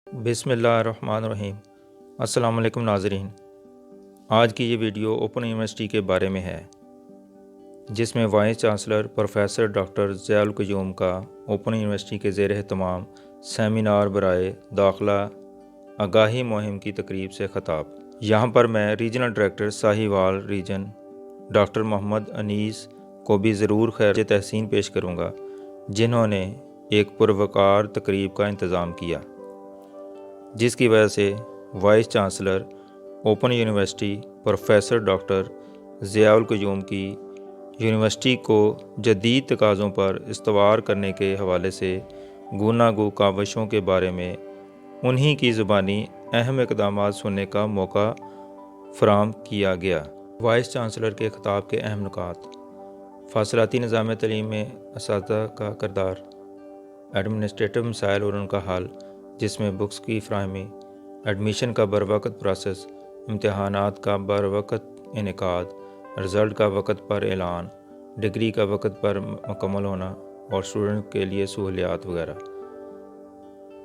बिस्मिल्लाहिर्रहमानिर्रहीम। अस्सलाम वालेकुम नाज़रीन। आज की ये वीडियो ओपन यूनिवर्सिटी के बारे में है, जिसमें vice chancellor professor doctor Ziaul Qayyum का ओपन यूनिवर्सिटी के ज़ेर एहतमाम सेमिनार बराए दाखिला आगाही मुहिम की तकरीब से ख़ताब। यहाँ पर मैं regional director Sahiwal region doctor Mohammad Anees को भी ज़रूर खैर तहसीन पेश करूँगा, जिन्होंने एक पुरवकार तकरीब का इंतज़ाम किया, जिसकी वजह से vice chancellor open university professor doctor Ziaul Qayyum की यूनिवर्सिटी को जदीद तकाज़ों पर इस्तवार करने के हवाले से गूनागू काविशों के बारे में उन्हीं की ज़ुबानी अहम इक़दामात सुनने का मौका फ़राहम किया गया। वाइस चांसलर के ख़िताब के अहम नुकात: फ़ासिलाती निज़ाम तलीम में असातिज़ा का किरदार, एडमिनिस्ट्रेटिव मसाइल और उनका हल, जिसमें बुक्स की फ़राहमी, एडमिशन का बरवक़्त प्रोसेस, इम्तहानात का बरवक़्त इनेकाद, रिज़ल्ट का वक़्त पर ऐलान, डिग्री का वक़्त पर मुकम्मल होना और स्टूडेंट के लिए सहूलियात वगैरह।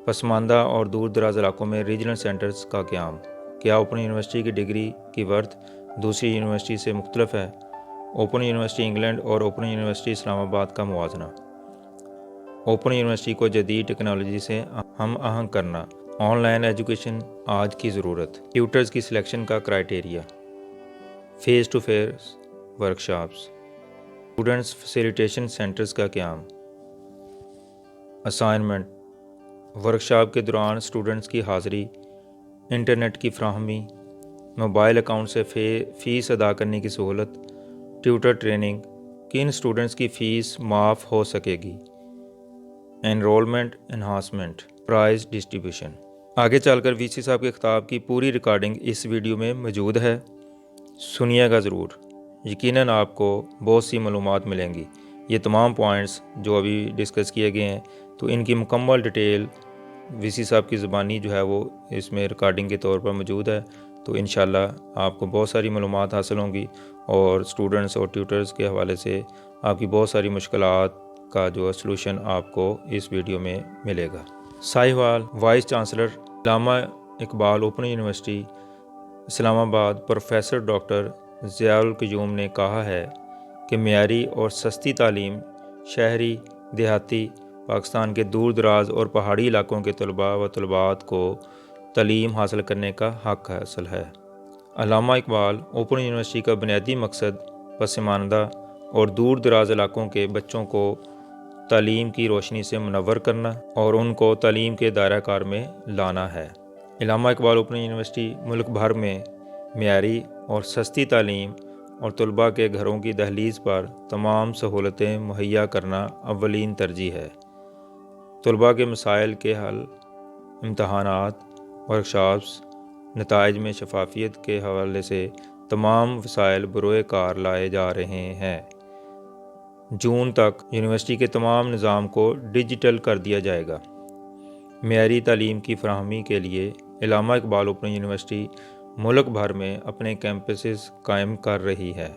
पसमानदा और दूर दराज इलाकों में रीजनल सेंटर्स का क़याम। क्या ओपन यूनिवर्सिटी की डिग्री की वर्थ दूसरी यूनिवर्सिटी से मुख्तलिफ है? ओपन यूनिवर्सिटी इंग्लैंड और ओपन यूनिवर्सिटी इस्लामाबाद का मुवाजना। ओपन यूनिवर्सिटी को जदीद टेक्नोलॉजी से हम आहंग करना। ऑनलाइन एजुकेशन आज की ज़रूरत। ट्यूटर्स की सिलेक्शन का criteria. Face to face workshops. Students facilitation centres का क़याम। असाइनमेंट। वर्कशॉप के दौरान स्टूडेंट्स की हाज़िरी, इंटरनेट की फ्राहमी, मोबाइल अकाउंट से फ़ीस अदा करने की सहूलत, ट्यूटर ट्रेनिंग, किन स्टूडेंट्स की फ़ीस माफ़ हो सकेगी, एनरोलमेंट एनहांसमेंट, प्राइज़ डिस्ट्रीब्यूशन। आगे चलकर वीसी साहब के ख़िताब की पूरी रिकॉर्डिंग इस वीडियो में मौजूद है, सुनिएगा ज़रूर। यकीनन आपको बहुत सी मालूमात मिलेंगी। ये तमाम पॉइंट्स जो अभी डिस्कस किए गए हैं, तो इनकी मुकम्मल डिटेल वीसी साहब की ज़ुबानी जो है वो इसमें रिकॉर्डिंग के तौर पर मौजूद है। तो इंशाल्लाह आपको बहुत सारी मालूमात हासिल होंगी और स्टूडेंट्स और ट्यूटर्स के हवाले से आपकी बहुत सारी मुश्किलात का जो सलूशन आपको इस वीडियो में मिलेगा। Sahiwal vice chancellor Allama Iqbal open university Islamabad professor doctor Ziaul Qayyum ने कहा है कि मेयारी और सस्ती तालीम शहरी देहाती पाकिस्तान के दूर दराज और पहाड़ी इलाकों के तलबा व तलबात को तालीम हासिल करने का हक़ हासिल है। अल्लामा इकबाल ओपन यूनिवर्सिटी का बुनियादी मकसद पसमानदा और दूर दराज इलाकों के बच्चों को तालीम की रोशनी से मुनव्वर करना और उनको तालीम के दायरा कार में लाना है। अल्लामा इकबाल ओपन यूनिवर्सिटी मुल्क भर में मेयारी और सस्ती तालीम और तलबा के घरों की दहलीज पर तमाम सहूलतें मुहैया करना अव्वलीन तरजीह है। तलबा के मसाइल के हल, इम्तहानात, वर्कशॉप्स, नताइज में शफाफियत के हवाले से तमाम वसाइल बरोए कार लाए जा रहे हैं। जून तक यूनिवर्सिटी के तमाम निज़ाम को डिजिटल कर दिया जाएगा। मेयारी तालीम की फराहमी के लिए अल्लामा इकबाल ओपन यूनिवर्सिटी मुल्क भर में अपने कैंपसेस कायम कर रही है।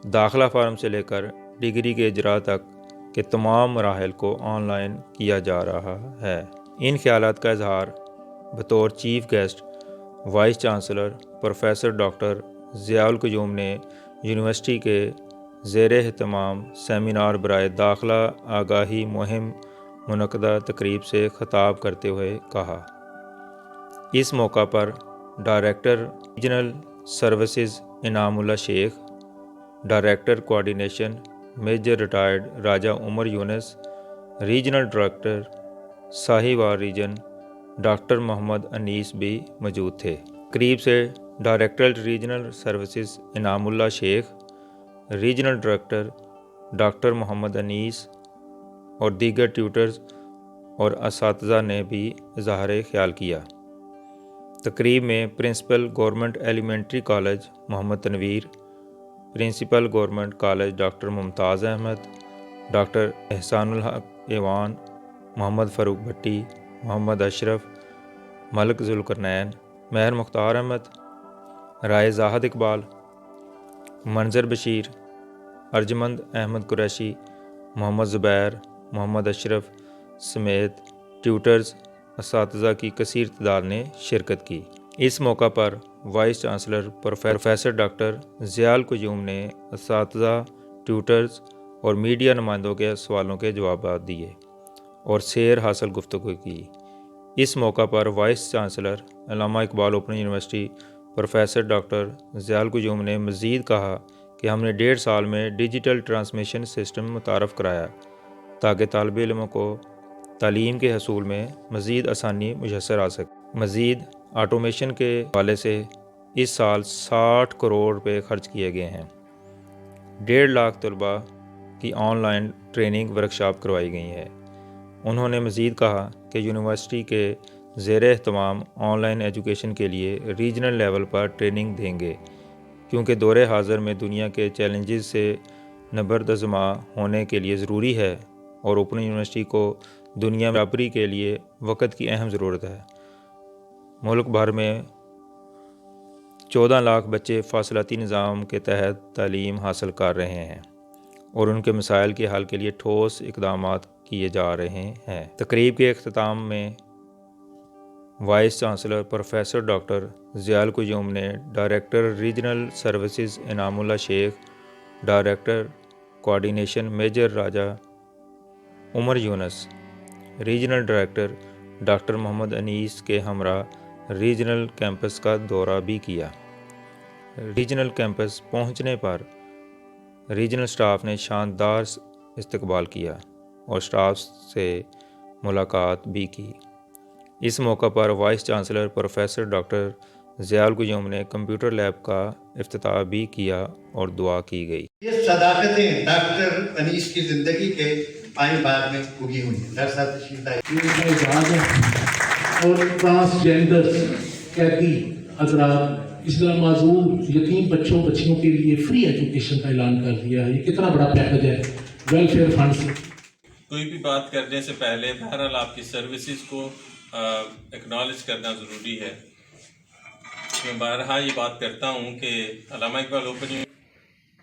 दाखिला फार्म से लेकर डिग्री के इजरा तक के तमाम मराहल को ऑनलाइन किया जा रहा है। इन ख्यालात का इजहार बतौर chief guest vice chancellor professor doctor Ziaul Qayyum ने यूनिवर्सिटी के ज़ेर एहतमाम सेमिनार बराए दाखिला आगाही मुहिम मुनक़दा तकरीब से ख़िताब करते हुए कहा। इस मौका पर director regional services Inamullah Sheikh, director coordination major retired Raja Umar Younis, regional director Sahiwal region doctor Mohammad Anees भी मौजूद थे। करीब से director regional services Inamullah Sheikh, regional director doctor Mohammad Anees और दीगर ट्यूटर्स और असातिज़ा ने भी इज़हार ख्याल किया। तकरीब में principal government elementary college Mohammad Tanveer, principal government college doctor Mumtaz Ahmad, doctor Ehsanul Haq Ewan, Mohammad Farooq Bhatti, Mohammad Ashraf, Malik Zulqarnain, Mehar Mukhtar Ahmad, Rai Zahid Iqbal, Manzar Bashir, अर्जमंद Ahmad Qureshi, Mohammad Zubair, Mohammad Ashraf समेत ट्यूटर्स असातिज़ा की कसीर तादाद ने शिरकत की। इस मौका पर vice chancellor professor doctor Ziaul Qayyum ने असातिज़ा, ट्यूटर्स और मीडिया नुमाइंदों के सवालों के जवाब दिए और सैर हासिल गुफ्तगू की। इस मौका पर vice chancellor Allama Iqbal open university professor doctor Ziaul Qayyum ने मज़ीद कहा कि हमने 1.5 साल में डिजिटल ट्रांसमिशन सिस्टम मुतारफ़ कराया ताकि तालिब इल्मों को तालीम के हसूल में मज़ीद आसानी मुयस्सर आ सके। मज़ीद ऑटोमेशन के हवाले से इस साल 60 करोड़ रुपए खर्च किए गए हैं। 1.5 लाख तलबा की ऑनलाइन ट्रेनिंग वर्कशॉप करवाई गई है। उन्होंने मज़ीद कहा कि यूनिवर्सिटी के ज़ेर एहतमाम ऑनलाइन एजुकेशन के लिए रीजनल लेवल पर ट्रेनिंग देंगे, क्योंकि दौरे हाज़िर में दुनिया के चैलेंजेस से नबर्दज़मा होने के लिए ज़रूरी है और ओपन यूनिवर्सिटी को दुनिया में बराबरी के लिए वक़्त की अहम ज़रूरत है। मुल्क भर में 14 लाख बच्चे फासलाती निज़ाम के तहत तालीम हासिल कर रहे हैं और उनके मसाइल के हल के लिए ठोस इक़दामात किए जा रहे हैं। तकरीब के अख्ताम में vice chancellor professor doctor Ziaul Qayyum ने director regional services Inamullah Sheikh, director coordination major Raja Umar Younis, regional director doctor Mohammad Anees के हमरा रीजनल कैंपस का दौरा भी किया। रीजनल कैंपस पहुंचने पर रीजनल स्टाफ ने शानदार इस्तकबाल किया और स्टाफ से मुलाकात भी की। इस मौका पर vice chancellor professor doctor Ziaul Qayyum ने कंप्यूटर लैब का इफ्तिताह भी किया और दुआ की गई। ये सदाकतें डॉक्टर अनीस की ज़िंदगी के आए बाग में उगी हुई हैं। और ट्रांसजेंडर कैदी हजरात, इस तरह माजूर यतीम बच्चों बच्चियों के लिए फ्री एजुकेशन का ऐलान कर दिया है। ये कितना बड़ा पैकेज है वेलफेयर फंड से। कोई भी बात करने से पहले बहरहाल आपकी सर्विसेज को एक्नॉलेज करना ज़रूरी है। मैं बारहा ये बात करता हूँ कि अल्लामा इकबाल ओपन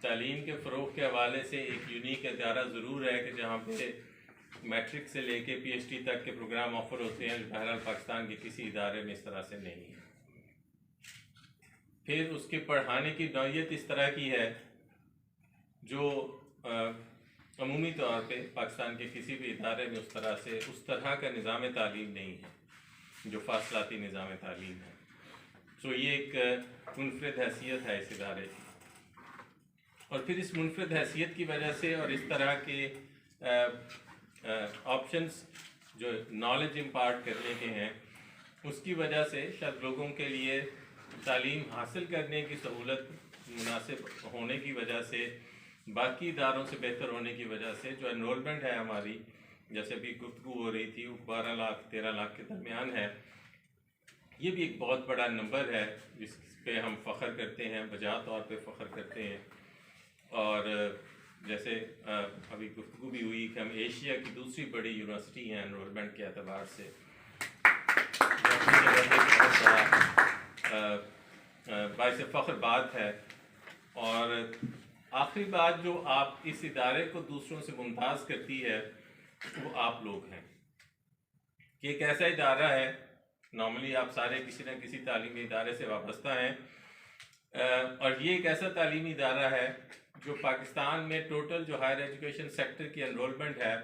तालीम के फ़रोग़ के हवाले से एक यूनिक इदारा ज़रूर है कि जहाँ पे मैट्रिक से लेके PhD तक के प्रोग्राम ऑफ़र होते हैं, बहरहाल पाकिस्तान के किसी इदारे में इस तरह से नहीं है। फिर उसके पढ़ाने की नौइयत इस तरह की है जो अमूमी तौर पे पाकिस्तान के किसी भी इदारे में उस तरह का निज़ाम तालीम नहीं है जो फासलाती निज़ाम तालीम है। तो ये एक मुनफरद हैसियत है इस इदारे की। और फिर इस मुनफरद हैसियत की वजह से और इस तरह के ऑप्शंस जो नॉलेज इम्पार्ट करने के हैं, उसकी वजह से शायद लोगों के लिए तालीम हासिल करने की सहूलत मुनासिब होने की वजह से, बाकी इदारों से बेहतर होने की वजह से जो एनरोलमेंट है हमारी, जैसे अभी गुफ्तगू हो रही थी, 12 लाख 13 लाख के दरमियान है। ये भी एक बहुत बड़ा नंबर है जिस पे हम फ़ख्र करते हैं, बजा तौर पे फ़ख्र करते हैं। और जैसे अभी गुफ्तगू भी हुई कि हम एशिया की दूसरी बड़ी यूनिवर्सिटी हैं एनरोलमेंट के एतबार से। बाइस फ़ख्र बात है। और आखिरी बात जो आप इस इदारे को दूसरों से मुमताज़ करती है वो आप लोग हैं कि एक ऐसा इदारा है, नॉर्मली आप सारे किसी न किसी तालीमी इदारे से वाबस्ता हैं और ये एक ऐसा तालीमी इदारा है जो पाकिस्तान में टोटल जो हायर एजुकेशन सेक्टर की एनरोलमेंट है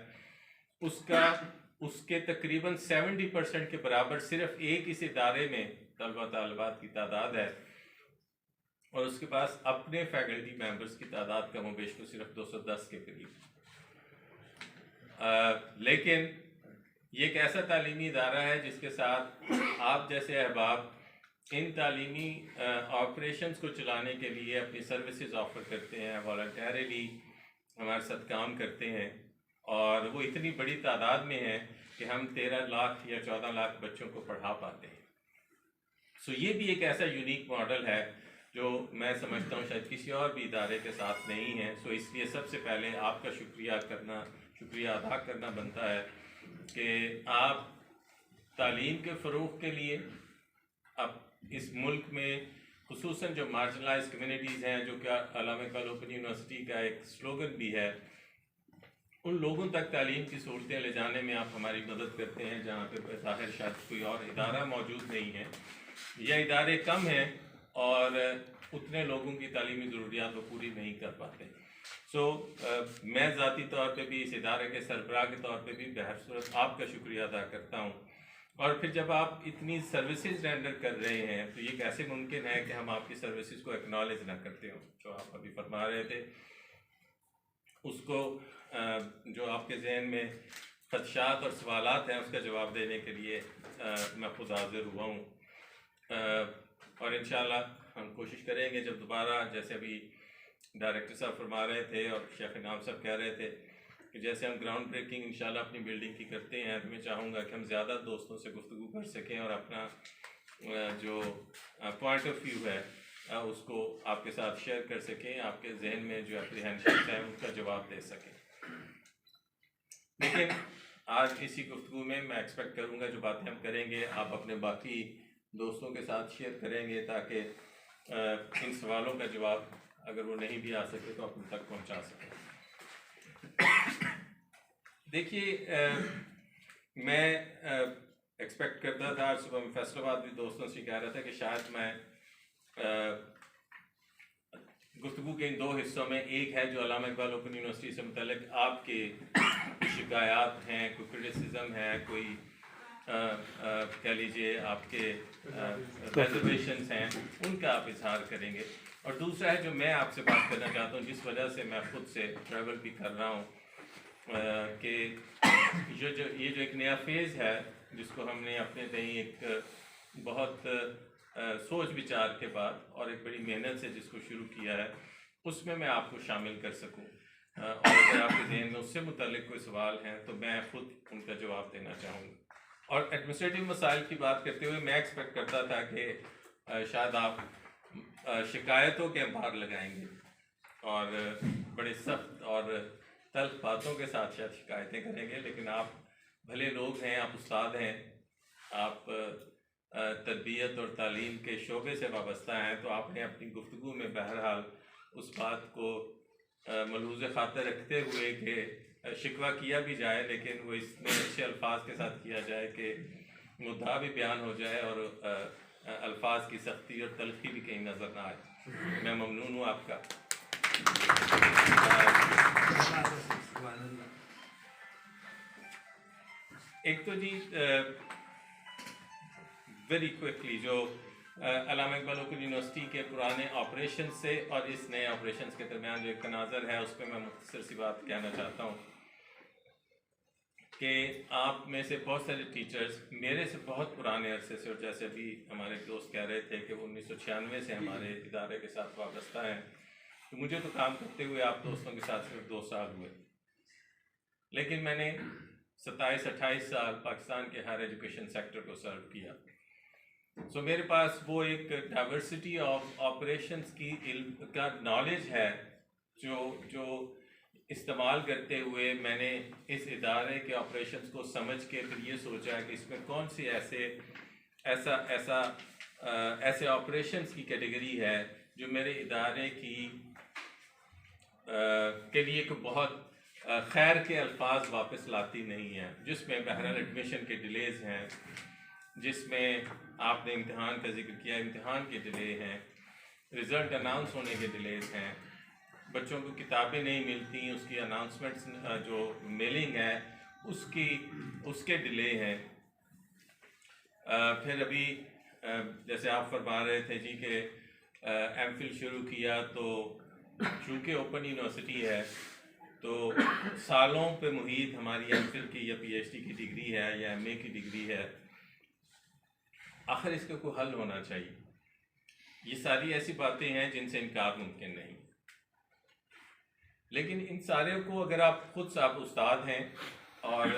उसके तकरीबन 70% के बराबर सिर्फ एक इस इदारे में तलबा तालिबात की तादाद है और उसके पास अपने फैकल्टी मेंबर्स की तादाद कम बेश को सिर्फ 210 के करीब। लेकिन ये एक ऐसा तालीमी इदारा है जिसके साथ आप जैसे अहबाब इन तालीमी ऑपरेशंस को चलाने के लिए अपनी सर्विसेज ऑफ़र करते हैं, वॉलंटरली हमारे साथ काम करते हैं और वो इतनी बड़ी तादाद में है कि हम 13 लाख या 14 लाख बच्चों को पढ़ा पाते हैं। सो ये भी एक ऐसा यूनिक मॉडल है जो मैं समझता हूँ शायद किसी और भी इदारे के साथ नहीं है। सो इसलिए सबसे पहले आपका शुक्रिया अदा करना बनता है कि आप तालीम के फ़रोग़ के लिए अब इस मुल्क में खुसूसन जो मार्जिनलाइज्ड कम्युनिटीज़ हैं, जो कि अल्लामा इकबाल ओपन यूनिवर्सिटी का एक स्लोगन भी है, उन लोगों तक तालीम की सहूलतें ले जाने में आप हमारी मदद करते हैं जहाँ पे ज़ाहिर शायद कोई और इदारा मौजूद नहीं है या इदारे कम हैं और उतने लोगों की तालीमी ज़रूरियात वो पूरी नहीं कर पाते। मैं ज़ाती तौर पे भी इस इदारे के सरबराह के तौर पे भी बहर सूरत आपका शुक्रिया अदा करता हूँ। और फिर जब आप इतनी सर्विसेज रेंडर कर रहे हैं तो ये कैसे मुमकिन है कि हम आपकी सर्विसेज को एक्नॉलेज ना करते हों। जो आप अभी फरमा रहे थे उसको जो आपके जहन में खदशात और सवालात हैं उसका जवाब देने के लिए मैं खुद हाजिर हुआ हूँ। और इंशाल्लाह हम कोशिश करेंगे जब दोबारा, जैसे अभी डायरेक्टर साहब फरमा रहे थे और शेख इनाम साहब कह रहे थे कि जैसे हम ग्राउंड ब्रेकिंग इंशाल्लाह अपनी बिल्डिंग की करते हैं तो मैं चाहूँगा कि हम ज़्यादा दोस्तों से गुफ्तगू कर सकें और अपना जो पॉइंट ऑफ व्यू है उसको आपके साथ शेयर कर सकें, आपके जहन में जो एप्रीहेंशंस हैं उनका जवाब दे सकें। लेकिन आज इसी गुफ्तगू में मैं एक्सपेक्ट करूँगा जो बातें हम करेंगे आप अपने बाकी दोस्तों के साथ शेयर करेंगे ताकि इन सवालों का जवाब अगर वो नहीं भी आ सके तो आप उन तक पहुँचा सकें। देखिए मैं एक्सपेक्ट करता था, आज सुबह मैं फैसलाबाद भी दोस्तों से कह रहा था कि शायद मैं गुफ्तगू के इन दो हिस्सों में, एक है जो अल्लामा इकबाल ओपन यूनिवर्सिटी से मुतल्लिक आपके शिकायत हैं, कोई क्रिटिसिज्म है, कोई कह लीजिए आपके रिजर्वेशंस हैं, उनका आप इजहार करेंगे। और दूसरा है जो मैं आपसे बात करना चाहता हूँ, जिस वजह से मैं खुद से ट्रैवल भी कर रहा हूँ, कि ये जो एक नया फेज़ है जिसको हमने अपने तय एक बहुत सोच विचार के बाद और एक बड़ी मेहनत से जिसको शुरू किया है, उसमें मैं आपको शामिल कर सकूं। और अगर आपके ज़हन में उससे मुताल्लिक़ कोई सवाल हैं तो मैं ख़ुद उनका जवाब देना चाहूँगा। और एडमिनिस्ट्रेटिव मसाइल की बात करते हुए मैं एक्सपेक्ट करता था कि शायद आप शिकायतों के अंबार लगाएंगे और बड़े सख्त और तल्ख बातों के साथ शायद शिकायतें करेंगे, लेकिन आप भले लोग हैं, आप उस्ताद हैं, आप तरबियत और तालीम के शोबे से वाबस्ता हैं, तो आपने अपनी गुफ्तगू में बहरहाल उस बात को मलहूज़ ख़ातिर रखते हुए कि शिकवा किया भी जाए लेकिन वो इसमें अच्छे अल्फाज के साथ किया जाए कि मुद्दा भी बयान हो जाए और अल्फाज की सख्ती और तलखी भी कहीं नज़र ना आए। मैं ममनून हूँ आपका। एक तो जी वेरी क्विकली जो अल्लामा इकबाल ओपन यूनिवर्सिटी के पुराने ऑपरेशन से और इस नए ऑपरेशन के दरमियान जो एक तनाज़र है उस पर मैं मुख्तसर सी बात कहना चाहता हूँ कि आप में से बहुत सारे टीचर्स मेरे से बहुत पुराने अरसे से, और जैसे अभी हमारे दोस्त कह रहे थे कि वो 1996 से हमारे इदारे के साथ वाबस्ता हैं, तो मुझे तो काम करते हुए आप दोस्तों के साथ सिर्फ 2 साल हुए, लेकिन मैंने 27-28 साल पाकिस्तान के हायर एजुकेशन सेक्टर को सर्व किया। सो मेरे पास वो एक डाइवर्सिटी ऑफ ऑपरेशंस की का नॉलेज है जो इस्तेमाल करते हुए मैंने इस इदारे के ऑपरेशंस को समझ के फिर ये सोचा है कि इसमें कौन सी ऐसे ऑपरेशंस की कैटेगरी है जो मेरे इदारे की के लिए एक बहुत खैर के अल्फाज वापस लाती नहीं है, जिसमें बहरहाल एडमिशन के डिलेज़ हैं, जिसमें आपने इम्तिहान का जिक्र किया, इम्तिहान के डिले हैं, रिज़ल्ट अनाउंस होने के डिलेज़ हैं, बच्चों को किताबें नहीं मिलती, उसकी अनाउंसमेंट्स जो मेलिंग है उसके डिले हैं। फिर अभी जैसे आप फरमा रहे थे जी कि एमफिल शुरू किया, तो चूँकि ओपन यूनिवर्सिटी है तो सालों पे मुहित हमारी एमफिल की या पीएचडी की डिग्री है या एमए की डिग्री है, आखिर इसका कोई हल होना चाहिए। ये सारी ऐसी बातें हैं जिनसे इनकार मुमकिन नहीं, लेकिन इन सारे को अगर आप खुद साहब उस्ताद हैं और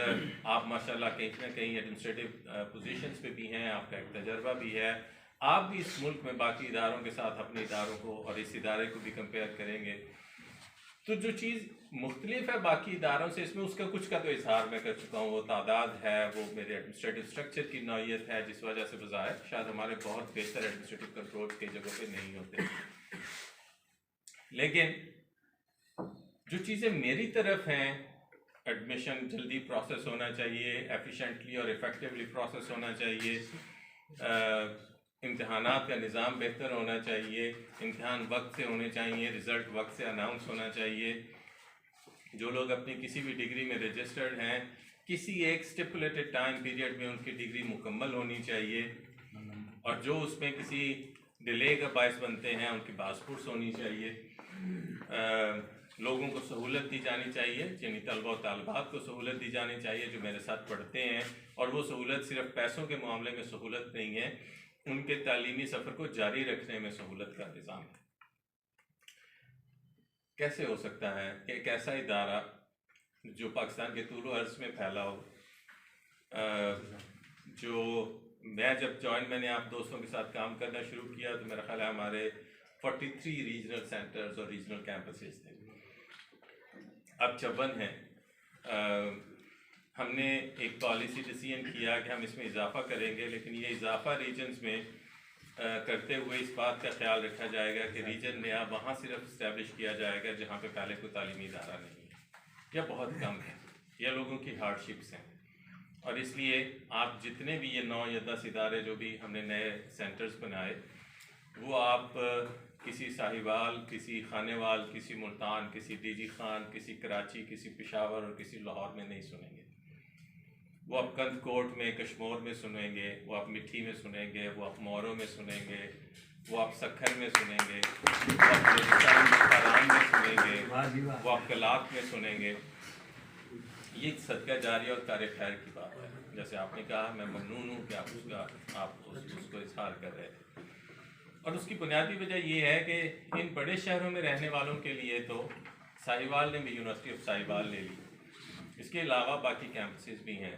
आप माशाल्लाह कहीं ना कहीं एडमिनिस्ट्रेटिव पोजीशंस पे भी हैं, आपका एक तजर्बा भी है, आप भी इस मुल्क में बाकी इदारों के साथ अपने इदारों को और इस इदारे को भी कंपेयर करेंगे, तो जो चीज़ मुख्तलिफ है बाकी इदारों से, इसमें उसका कुछ का तो इजहार मैं कर चुका हूँ, वो तादाद है, वो मेरे एडमिनिस्ट्रेटिव स्ट्रक्चर की नौइयत है, जिस वजह से बज़ाहिर शायद हमारे बहुत बेहतर एडमिनिस्ट्रेटिव कंट्रोल कई जगहों पे नहीं होते। लेकिन जो चीज़ें मेरी तरफ हैं एडमिशन जल्दी प्रोसेस होना चाहिए, एफिशिएंटली और इफ़ेक्टिवली प्रोसेस होना चाहिए, इम्तहानात का निज़ाम बेहतर होना चाहिए, इम्तहान वक्त से होने चाहिए, रिज़ल्ट वक्त से अनाउंस होना चाहिए। जो लोग अपनी किसी भी डिग्री में रजिस्टर्ड हैं, किसी एक स्टिपुलेटेड टाइम पीरियड में उनकी डिग्री मुकम्मल होनी चाहिए, और जो उसमें किसी डिले का बायस बनते हैं उनकी पासपोर्ट्स होनी चाहिए। लोगों को सहूलत दी जानी चाहिए, यानी तलबा और तालिबात को सहूलत दी जानी चाहिए जो मेरे साथ पढ़ते हैं, और वो सहूलत सिर्फ पैसों के मामले में सहूलत नहीं है, उनके तालीमी सफ़र को जारी रखने में सहूलत का निज़ाम है। कैसे हो सकता है कि एक ऐसा इदारा जो पाकिस्तान के तूल अर्ज़ में फैला हो, जो मैं जब मैंने आप दोस्तों के साथ काम करना शुरू किया तो मेरा ख्याल है हमारे 43 रीजनल सेंटर्स और रीजनल कैंपसेस थे, अब 54 हैं। हमने एक पॉलिसी डिसीजन किया कि हम इसमें इजाफ़ा करेंगे, लेकिन ये इजाफ़ा रीजन्स में करते हुए इस बात का ख्याल रखा जाएगा कि रीजन नया वहाँ सिर्फ इस्टेब्लिश किया जाएगा जहाँ पे पहले कोई तालीमी इदारा नहीं है या बहुत कम है या लोगों की हार्डशिप्स हैं। और इसलिए आप जितने भी ये 9 या 10 इदारे जो भी हमने नए सेंटर्स बनाए, वो आप किसी साहिवाल, किसी खानेवाल, किसी मुल्तान, किसी डीजी खान, किसी कराची, किसी पेशावर और किसी लाहौर में नहीं सुनेंगे। वो आप कंदकोट में, कश्मोर में सुनेंगे, वो आप मिठी में सुनेंगे, वो आप मोरों में सुनेंगे, वो आप सखर में सुनेंगे, वो आप बलूचिस्तान में फरान में सुनेंगे, वो आप कलात में सुनेंगे। ये सदका जारी और कार खैर की बात है। जैसे आपने कहा, मैं ममनून हूँ कि आप उसको इजहार कर रहे थे, और उसकी बुनियादी वजह ये है कि इन बड़े शहरों में रहने वालों के लिए तो साहिवाल ने भी यूनिवर्सिटी ऑफ साहिवाल ले ली, इसके अलावा बाकी कैंपसेस भी हैं,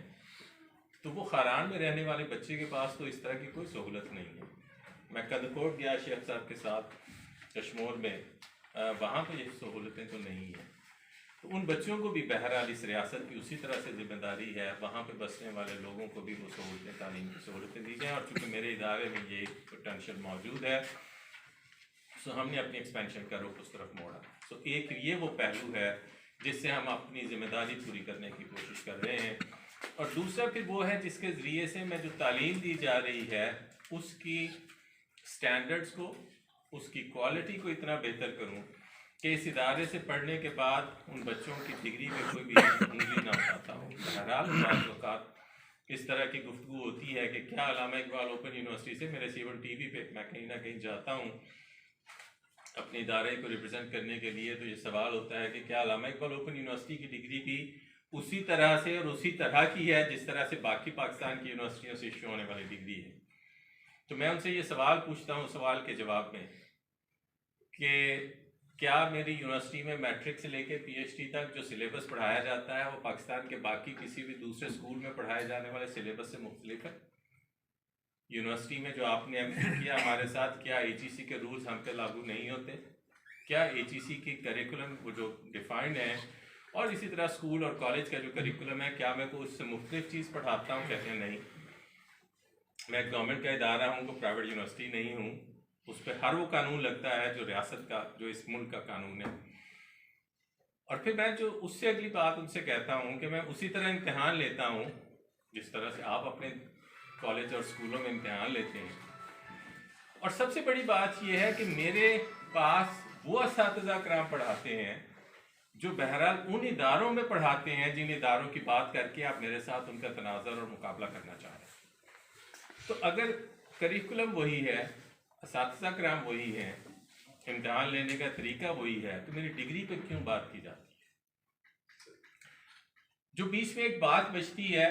तो वो खारान में रहने वाले बच्चे के पास तो इस तरह की कोई सहूलत नहीं है। मैं कंदकोट गया शेख साहब के साथ कश्मोर में, वहाँ तो ये सहूलतें तो नहीं हैं। तो उन बच्चों को भी बहरहाल इस रियासत की उसी तरह से जिम्मेदारी है, वहाँ पे बसने वाले लोगों को भी वो सहूलतें, तालीम की सहूलतें दी जाएँ। और चूँकि मेरे इदारे में ये पोटेंशियल मौजूद है, सो हमने अपनी एक्सपेंशन का रुख उस तरफ मोड़ा। सो एक ये वो पहलू है जिससे हम अपनी ज़िम्मेदारी पूरी करने की कोशिश कर रहे हैं, और दूसरा फिर वो है जिसके ज़रिए से मैं जो तालीम दी जा रही है उसकी स्टैंडर्ड्स को, उसकी क्वालिटी को इतना बेहतर करूं कि इस इदारे से पढ़ने के बाद उन बच्चों की डिग्री में कोई भी उंगली ना उठाता हो। बहरहाल बाज़ औक़ात इस तरह की गुफ्तगू होती है कि क्या अल्लामा इकबाल ओपन यूनिवर्सिटी से, मेरे C1 TV पे मैं कहीं ना कहीं जाता हूँ अपने इदारे को रिप्रेजेंट करने के लिए, तो ये सवाल होता है कि क्या अल्लामा इकबाल ओपन यूनिवर्सिटी की डिग्री भी उसी तरह से और उसी तरह की है जिस तरह से बाकी पाकिस्तान की यूनिवर्सिटियों से इशू होने वाली डिग्री है। तो मैं उनसे ये सवाल पूछता हूँ सवाल के जवाब में कि क्या मेरी यूनिवर्सिटी में मैट्रिक से लेके PhD तक जो सिलेबस पढ़ाया जाता है वो पाकिस्तान के बाकी किसी भी दूसरे स्कूल में पढ़ाए जाने वाले सिलेबस से मुख्तलिफ है? यूनिवर्सिटी में जो आपने MA किया हमारे साथ, क्या HEC के रूल्स हम पे लागू नहीं होते? क्या HEC की करिकुलम वो जो डिफाइंड है, और इसी तरह स्कूल और कॉलेज का जो करिकुलम है, क्या मैं कोई उससे मुख्तलिफ चीज़ पढ़ाता हूँ? कहते हैं नहीं, मैं गवर्नमेंट का इदारा हूँ, कोई प्राइवेट यूनिवर्सिटी नहीं हूँ, उस पर हर वो कानून लगता है जो रियासत का, जो इस मुल्क का कानून है। और फिर मैं जो उससे अगली बात उनसे कहता हूँ कि मैं उसी तरह इम्तिहान लेता हूँ जिस तरह से आप अपने कॉलेज और स्कूलों में इम्तिहान लेते हैं। और सबसे बड़ी बात यह है कि मेरे पास वो असातिज़ा कराम पढ़ाते हैं जो बहरहाल उन इदारों में पढ़ाते हैं जिन इदारों की बात करके आप मेरे साथ उनका तनाज़ुर और मुकाबला करना चाह रहे हैं। तो अगर करिकुलम वही है, असातिज़ा कराम वही हैं, इम्तिहान लेने का तरीका वही है, तो मेरी डिग्री पर क्यों बात की जाती है? जो बीच में एक बात बचती है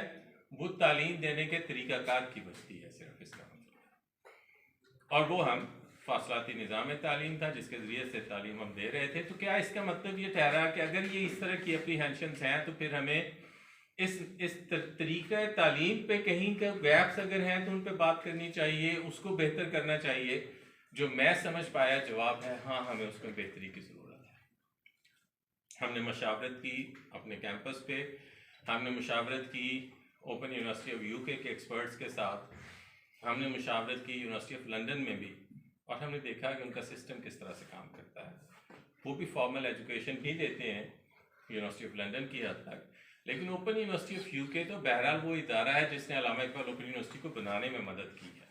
वो तालीम देने के तरीक़ाकार की बचती है सिर्फ, इसका मतलब। और वो हम फासलाती निज़ाम तालीम था जिसके ज़रिए से तालीम हम दे रहे थे। तो क्या इसका मतलब ये ठहरा कि अगर ये इस तरह की एप्रीहेंशंस हैं तो फिर हमें इस तरीक़ा तालीम पे कहीं का गैप्स अगर हैं तो उन पे बात करनी चाहिए, उसको बेहतर करना चाहिए? जो मैं समझ पाया जवाब है हाँ, हमें उसमें बेहतरी की ज़रूरत है। हमने मशावरत की अपने कैंपस पे, हमने मशावरत की ओपन यूनिवर्सिटी ऑफ UK के एक्सपर्ट्स के साथ, हमने मशावरत की यूनिवर्सिटी ऑफ लंदन में भी, और हमने देखा कि उनका सिस्टम किस तरह से काम करता है। वो भी फॉर्मल एजुकेशन भी देते हैं यूनिवर्सिटी ऑफ लंदन की हद तक, लेकिन ओपन यूनिवर्सिटी ऑफ यूके तो बहरहाल वो इदारा है जिसने अल्लामा इकबाल ओपन यूनिवर्सिटी को बनाने में मदद की है।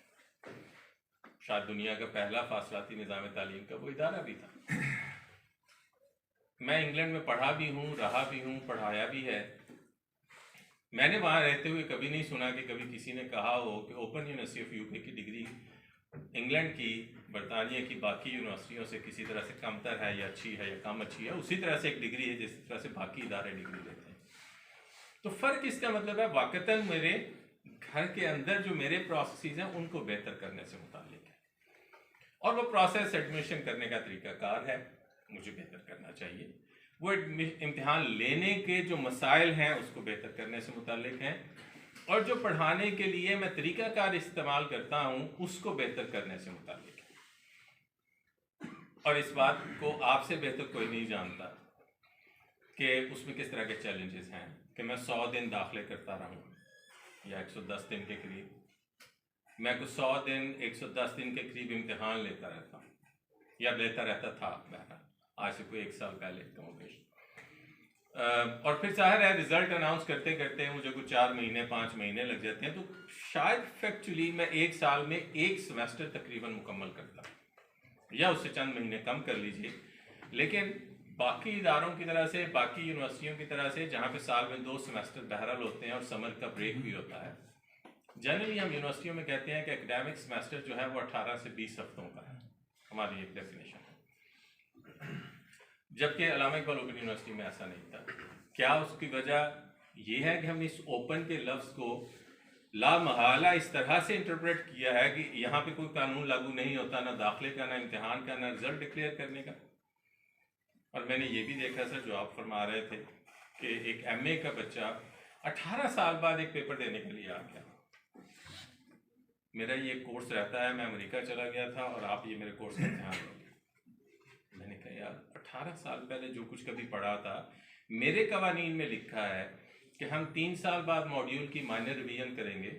शायद दुनिया का पहला फासलाती निज़ाम तालीम का वो इदारा भी था। मैं इंग्लैंड में पढ़ा भी हूँ, रहा भी हूँ, पढ़ाया भी है। मैंने वहाँ रहते हुए कभी नहीं सुना कि कभी किसी ने कहा हो कि ओपन यूनिवर्सिटी ऑफ यूके की डिग्री इंग्लैंड की, बरतानिया की बाकी यूनिवर्सिटियों से किसी तरह से कमतर है या अच्छी है या कम अच्छी है। उसी तरह से एक डिग्री है जिस तरह से बाकी इदारे डिग्री देते हैं। तो फ़र्क इसका मतलब है वाक़तन मेरे घर के अंदर जो मेरे प्रोसेसेस हैं उनको बेहतर करने से मुताल्लिक है, और वो प्रोसेस एडमिशन करने का तरीक़ाकार है, मुझे बेहतर करना चाहिए। वो इम्तिहान लेने के जो मसाइल हैं उसको बेहतर करने से मुताल्लिक हैं, और जो पढ़ाने के लिए मैं तरीक़ाकार इस्तेमाल करता हूँ उसको बेहतर करने से मुताल्लिक है। और इस बात को आपसे बेहतर कोई नहीं जानता कि उसमें किस तरह के चैलेंजेस हैं कि मैं 100 दिन दाखिले करता रहूँ या 110 दिन के करीब, मैं कुछ 100 दिन 110 दिन के करीब इम्तिहान लेता रहता हूँ या लेता रहता था बहरहाल, आज से कोई 1 साल पहले कमोबेश। और फिर जाहिर है रिज़ल्ट अनाउंस करते करते मुझे कुछ 4 महीने 5 महीने लग जाते हैं, तो शायद फैक्चुअली मैं 1 साल में 1 सेमेस्टर तकरीबन मुकम्मल करता, या उससे चंद महीने कम कर लीजिए। लेकिन बाकी इदारों की तरह से, बाकी यूनिवर्सिटियों की तरह से जहाँ पे साल में 2 सेमेस्टर बहरहाल होते हैं और समर का ब्रेक भी होता है, जनरली हम यूनिवर्सिटियों में कहते हैं कि एकेडमिक सेमेस्टर जो है वो 18 से 20 हफ्तों का है, हमारी एक डेफिनेशन है। जबकि अल्लामा इकबाल ओपन यूनिवर्सिटी में ऐसा नहीं था। क्या उसकी वजह ये है कि हमने इस ओपन के लफ्ज़ को लामहला इस तरह से इंटरप्रेट किया है कि यहाँ पे कोई कानून लागू नहीं होता, ना दाखिले का, ना इम्तिहान का, ना रिजल्ट डिक्लेयर करने का। और मैंने ये भी देखा सर, जो आप फरमा रहे थे कि एक MA का बच्चा 18 साल बाद एक पेपर देने के लिए आ गया। मेरा ये कोर्स रहता है, मैं अमेरिका चला गया था और आप ये मेरे कोर्स का ध्यान रखें। मैंने कहा यार 18 साल पहले जो कुछ कभी पढ़ा था, मेरे कवानीन में लिखा है कि हम 3 साल बाद मॉड्यूल की माइनर रिवीजन करेंगे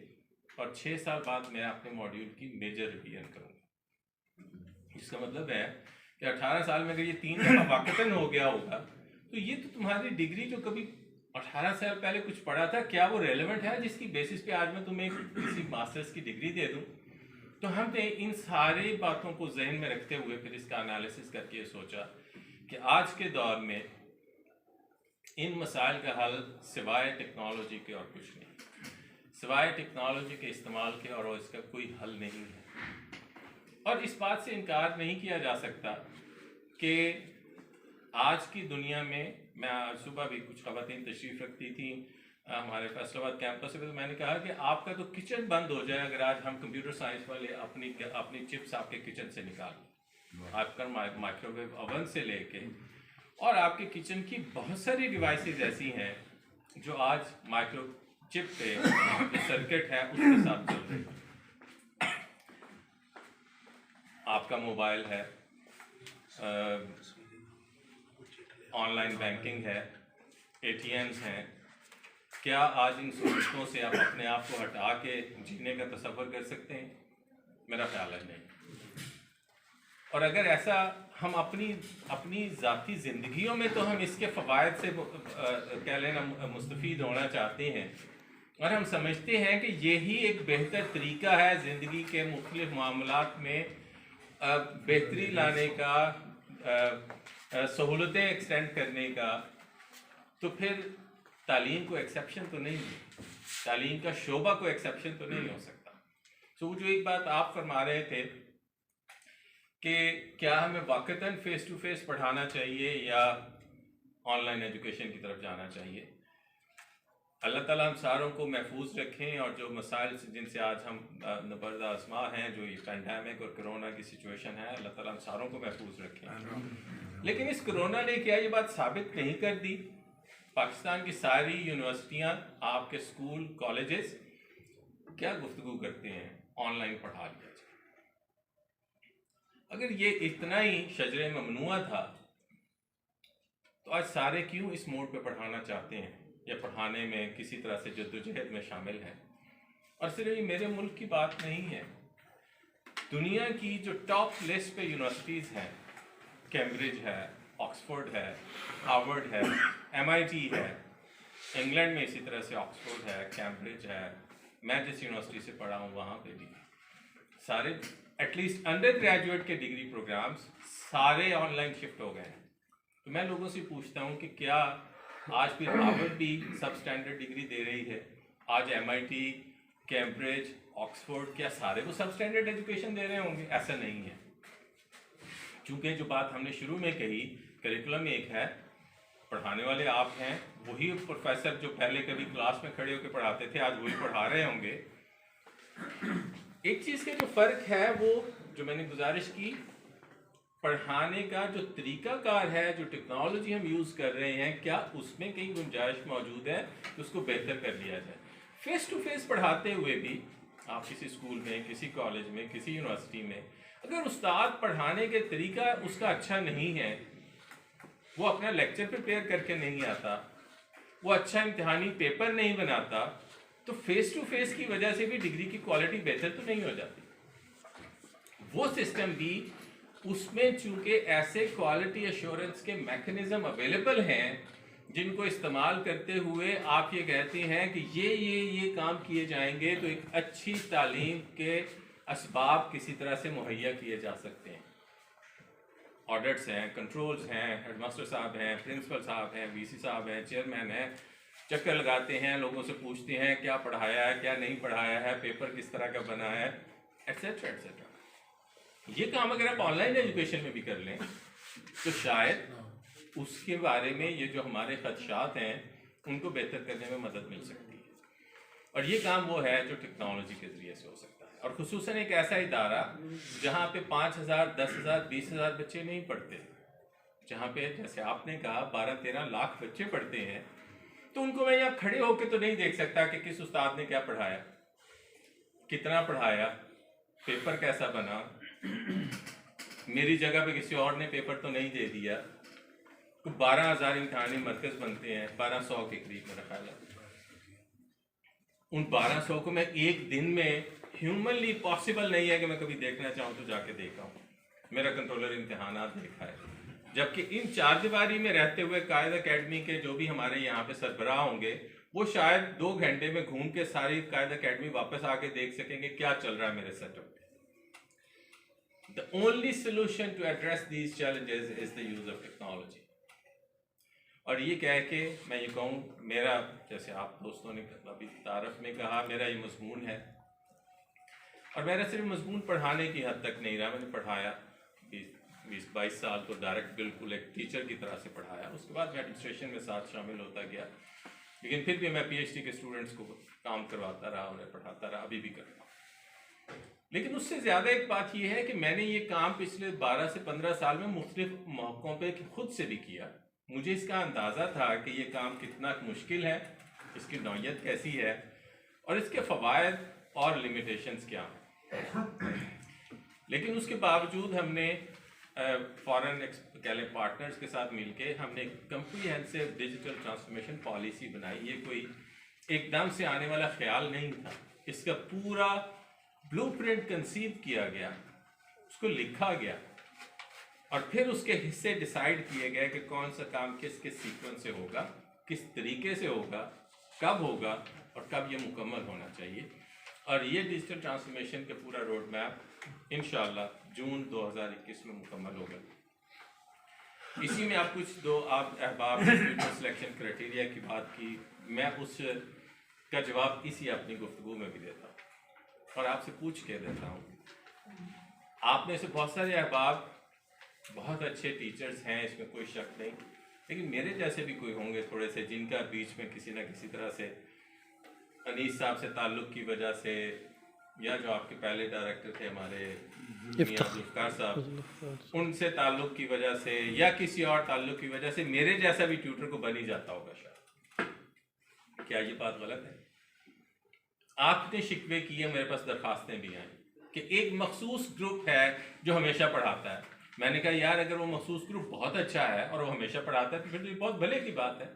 और 6 साल बाद मैं अपने मॉड्यूल की मेजर रिवीजन करूँगा। इसका मतलब है कि 18 साल में अगर ये 3 दफ़ा वाक़तन हो गया होगा, तो ये तो तुम्हारी डिग्री जो कभी 18 साल पहले कुछ पढ़ा था, क्या वो रेलेवेंट है जिसकी बेसिस पे आज मैं तुम्हें किसी मास्टर्स की डिग्री दे दूँ? तो हमने इन सारी बातों को जहन में रखते हुए फिर इसका एनालिसिस करके ये सोचा कि आज के दौर में इन मसाइल का हल सिवाय टेक्नोलॉजी के और कुछ नहीं, सिवाय टेक्नोलॉजी के इस्तेमाल के और इसका कोई हल नहीं है। और इस बात से इनकार नहीं किया जा सकता कि आज की दुनिया में, मैं आज सुबह भी कुछ ख़वातीन तशरीफ़ रखती थी हमारे फैसलाबाद कैंपस से, तो मैंने कहा कि आपका तो किचन बंद हो जाए अगर आज हम कंप्यूटर साइंस वाले अपनी चिप्स आपके किचन से निकाल, आपका माइक्रोवेव ओवन से लेके और आपके किचन की बहुत सारी डिवाइसेस ऐसी हैं जो आज माइक्रो चिप पे जो सर्किट है उसके साथ चल रही है। आपका मोबाइल है, ऑनलाइन बैंकिंग है, ATMs हैं। क्या आज इन सहूलतों से आप अपने आप को हटा के जीने का तसव्वुर कर सकते हैं? मेरा ख्याल है नहीं। और अगर ऐसा हम अपनी ज़ाती ज़िंदगियों में तो हम इसके फ़वायद से कह लेना मुस्तफ़ीद होना चाहते हैं, और हम समझते हैं कि यही एक बेहतर तरीका है ज़िंदगी के मुख्तलिफ़ मामलात में बेहतरी लाने का, सहूलतें एक्सटेंड करने का, तो फिर तालीम को एक्सेप्शन तो नहीं, तालीम का शोबा को एक्सेप्शन तो नहीं हो सकता। तो जो एक बात आप फरमा रहे थे कि क्या हमें वाक़तन फ़ेस टू फ़ेस पढ़ाना चाहिए या ऑनलाइन एजुकेशन की तरफ जाना चाहिए, अल्लाह ताला हम सारों को महफूज रखें। और जो मसाइल जिनसे आज हम नबर्द आज़मा हैं, जो ये पैंडेमिक और कोरोना की सिचुएशन है, अल्लाह ताला हम सारों को महफूज रखें। लेकिन इस कोरोना ने क्या ये बात साबित नहीं कर दी? पाकिस्तान की सारी यूनिवर्सिटियाँ, आपके स्कूल कॉलेजेस क्या गुफ्तगू करते हैं? ऑनलाइन पढ़ा लिया जाए। अगर ये इतना ही शजरे ममनुआ था तो आज सारे क्यों इस मोड पे पढ़ाना चाहते हैं या पढ़ाने में किसी तरह से जद्दोजहद में शामिल हैं? और सिर्फ ये मेरे मुल्क की बात नहीं है, दुनिया की जो टॉप लिस्ट पे यूनिवर्सिटीज़ हैं, कैम्ब्रिज है, ऑक्सफोर्ड है, हार्वर्ड है, MIT है, इंग्लैंड में इसी तरह से ऑक्सफोर्ड है, कैम्ब्रिज है, मैं जिस यूनिवर्सिटी से पढ़ा हूँ वहाँ पे भी सारे एटलीस्ट अंडर ग्रेजुएट के डिग्री प्रोग्राम्स सारे ऑनलाइन शिफ्ट हो गए हैं। तो मैं लोगों से पूछता हूँ कि क्या आज फिर हार्वर्ड भी सब स्टैंडर्ड डिग्री दे रही है? आज MIT, कैम्ब्रिज, ऑक्सफोर्ड, क्या सारे वो सब स्टैंडर्ड एजुकेशन दे रहे होंगे? ऐसा नहीं है। क्योंकि जो बात हमने शुरू में कही, करिकुलम एक है, पढ़ाने वाले आप हैं, वही प्रोफेसर जो पहले कभी क्लास में खड़े होकर पढ़ाते थे आज वही पढ़ा रहे होंगे। एक चीज़ के जो फ़र्क है वो जो मैंने गुजारिश की, पढ़ाने का जो तरीकाकार है, जो टेक्नोलॉजी हम यूज़ कर रहे हैं, क्या उसमें कहीं गुंजाइश मौजूद है कि उसको बेहतर कर लिया जाए। फेस टू फेस पढ़ाते हुए भी आप किसी स्कूल में, किसी कॉलेज में, किसी यूनिवर्सिटी में अगर उस्ताद पढ़ाने के तरीका उसका अच्छा नहीं है, वो अपना लेक्चर प्रिपेयर करके नहीं आता, वो अच्छा इम्तिहानी पेपर नहीं बनाता, तो फेस टू फेस की वजह से भी डिग्री की क्वालिटी बेहतर तो नहीं हो जाती। वो सिस्टम भी उसमें चूंकि ऐसे क्वालिटी एश्योरेंस के मैकेनिज्म अवेलेबल हैं जिनको इस्तेमाल करते हुए आप ये कहते हैं कि ये काम किए जाएंगे तो एक अच्छी तालीम के असबाब किसी तरह से मुहैया किए जा सकते हैं। ऑडिट्स हैं, कंट्रोल्स हैं, हेडमास्टर साहब हैं, प्रिंसिपल साहब हैं, VC साहब हैं, चेयरमैन हैं, चक्कर लगाते हैं, लोगों से पूछते हैं क्या पढ़ाया है, क्या नहीं पढ़ाया है, पेपर किस तरह का बना है, एट्सेट्रा एट्सेट्रा। ये काम अगर आप ऑनलाइन एजुकेशन में भी कर लें तो शायद उसके बारे में ये जो हमारे खदशात हैं उनको बेहतर करने में मदद मिल सकती है। और ये काम वो है जो टेक्नोलॉजी के ज़रिए से हो सकता है। और ख़ुसूसन एक ऐसा इदारा जहाँ पे 5,000, 10,000, 20,000 बच्चे नहीं पढ़ते, जहाँ पे जैसे आपने कहा 12-13 लाख बच्चे पढ़ते हैं, तो उनको मैं यहाँ खड़े होकर तो नहीं देख सकता कि किस उस्ताद ने क्या पढ़ाया, कितना पढ़ाया, पेपर कैसा बना, मेरी जगह पे किसी और ने पेपर तो नहीं दे दिया। तो 12,000 इम्तिहानी मरकज़ बनते हैं, 1200 के करीब मेरा ख्याल है। उन 1200 को मैं एक दिन में ह्यूमनली पॉसिबल नहीं है कि मैं कभी देखना चाहूँ तो जाके देखा हूँ। मेरा कंट्रोलर इम्तिहानात देखा है, जबकि इन चार दीवारी में रहते हुए कायद अकेडमी के जो भी हमारे यहाँ पे सरबराह होंगे वो शायद 2 घंटे में घूम के सारी कायद अकेडमी वापस आके देख सकेंगे क्या चल रहा है मेरे सेटअप पे। The only solution to address these challenges is the use of technology. और ये कह के मैं ये कहूँ, मेरा जैसे आप दोस्तों ने अभी तारफ़ में कहा, मेरा ये मज़मून है और मेरा सिर्फ मज़मून पढ़ाने की हद तक नहीं रहा। मैंने पढ़ाया 20-22 साल तो डायरेक्ट बिल्कुल एक टीचर की तरह से पढ़ाया। उसके बाद मैं एडमिनिस्ट्रेशन में साथ शामिल होता गया, लेकिन फिर भी मैं PhD के स्टूडेंट्स को काम करवाता रहा, उन्हें पढ़ाता रहा, अभी भी करता हूँ। लेकिन उससे ज़्यादा एक बात यह है कि मैंने ये काम पिछले 12 से 15 साल में मुख्तलिफ मौक़ों पे खुद से भी किया। मुझे इसका अंदाज़ा था कि ये काम कितना मुश्किल है, इसकी नौयत कैसी है और इसके फ़वायद और लिमिटेशंस क्या हैं। लेकिन उसके बावजूद हमने फॉरेन पार्टनर्स के साथ मिलके हमने कम्प्रीहेंसिव डिजिटल ट्रांसफॉर्मेशन पॉलिसी बनाई। ये कोई एकदम से आने वाला ख्याल नहीं था, इसका पूरा ब्लूप्रिंट कंसीव किया गया, उसको लिखा गया और फिर उसके हिस्से डिसाइड किए गए कि कौन सा काम किस किस सीक्वेंस से होगा, किस तरीके से होगा, कब होगा और कब ये मुकम्मल होना चाहिए। और ये डिजिटल ट्रांसफॉर्मेशन का पूरा रोड मैप इंशाअल्लाह जून 2021 में मुकम्मल होगा। इसी में आप कुछ आप अहबाब सिलेक्शन क्राइटेरिया की बात की, मैं उस का जवाब इसी अपनी गुफ्तगू में भी देता हूँ और आपसे पूछ के देता हूँ। आप में से बहुत सारे अहबाब बहुत अच्छे टीचर्स हैं, इसमें कोई शक नहीं, लेकिन मेरे जैसे भी कोई होंगे थोड़े से जिनका बीच में किसी न किसी तरह से अनीस साहब से ताल्लुक़ की वजह से, या जो आपके पहले डायरेक्टर थे हमारे जुल्फ़िकार साहब, उनसे ताल्लुक़ की वजह से या किसी और ताल्लुक़ की वजह से मेरे जैसा भी ट्यूटर को बन ही जाता होगा शायद। क्या ये बात गलत है? आपने शिकवे किए, मेरे पास दरखास्तें भी हैं कि एक मखसूस ग्रुप है जो हमेशा पढ़ाता है। मैंने कहा यार अगर वो मखसूस ग्रुप बहुत अच्छा है और वो हमेशा पढ़ाता है तो फिर तो ये बहुत भले की बात है,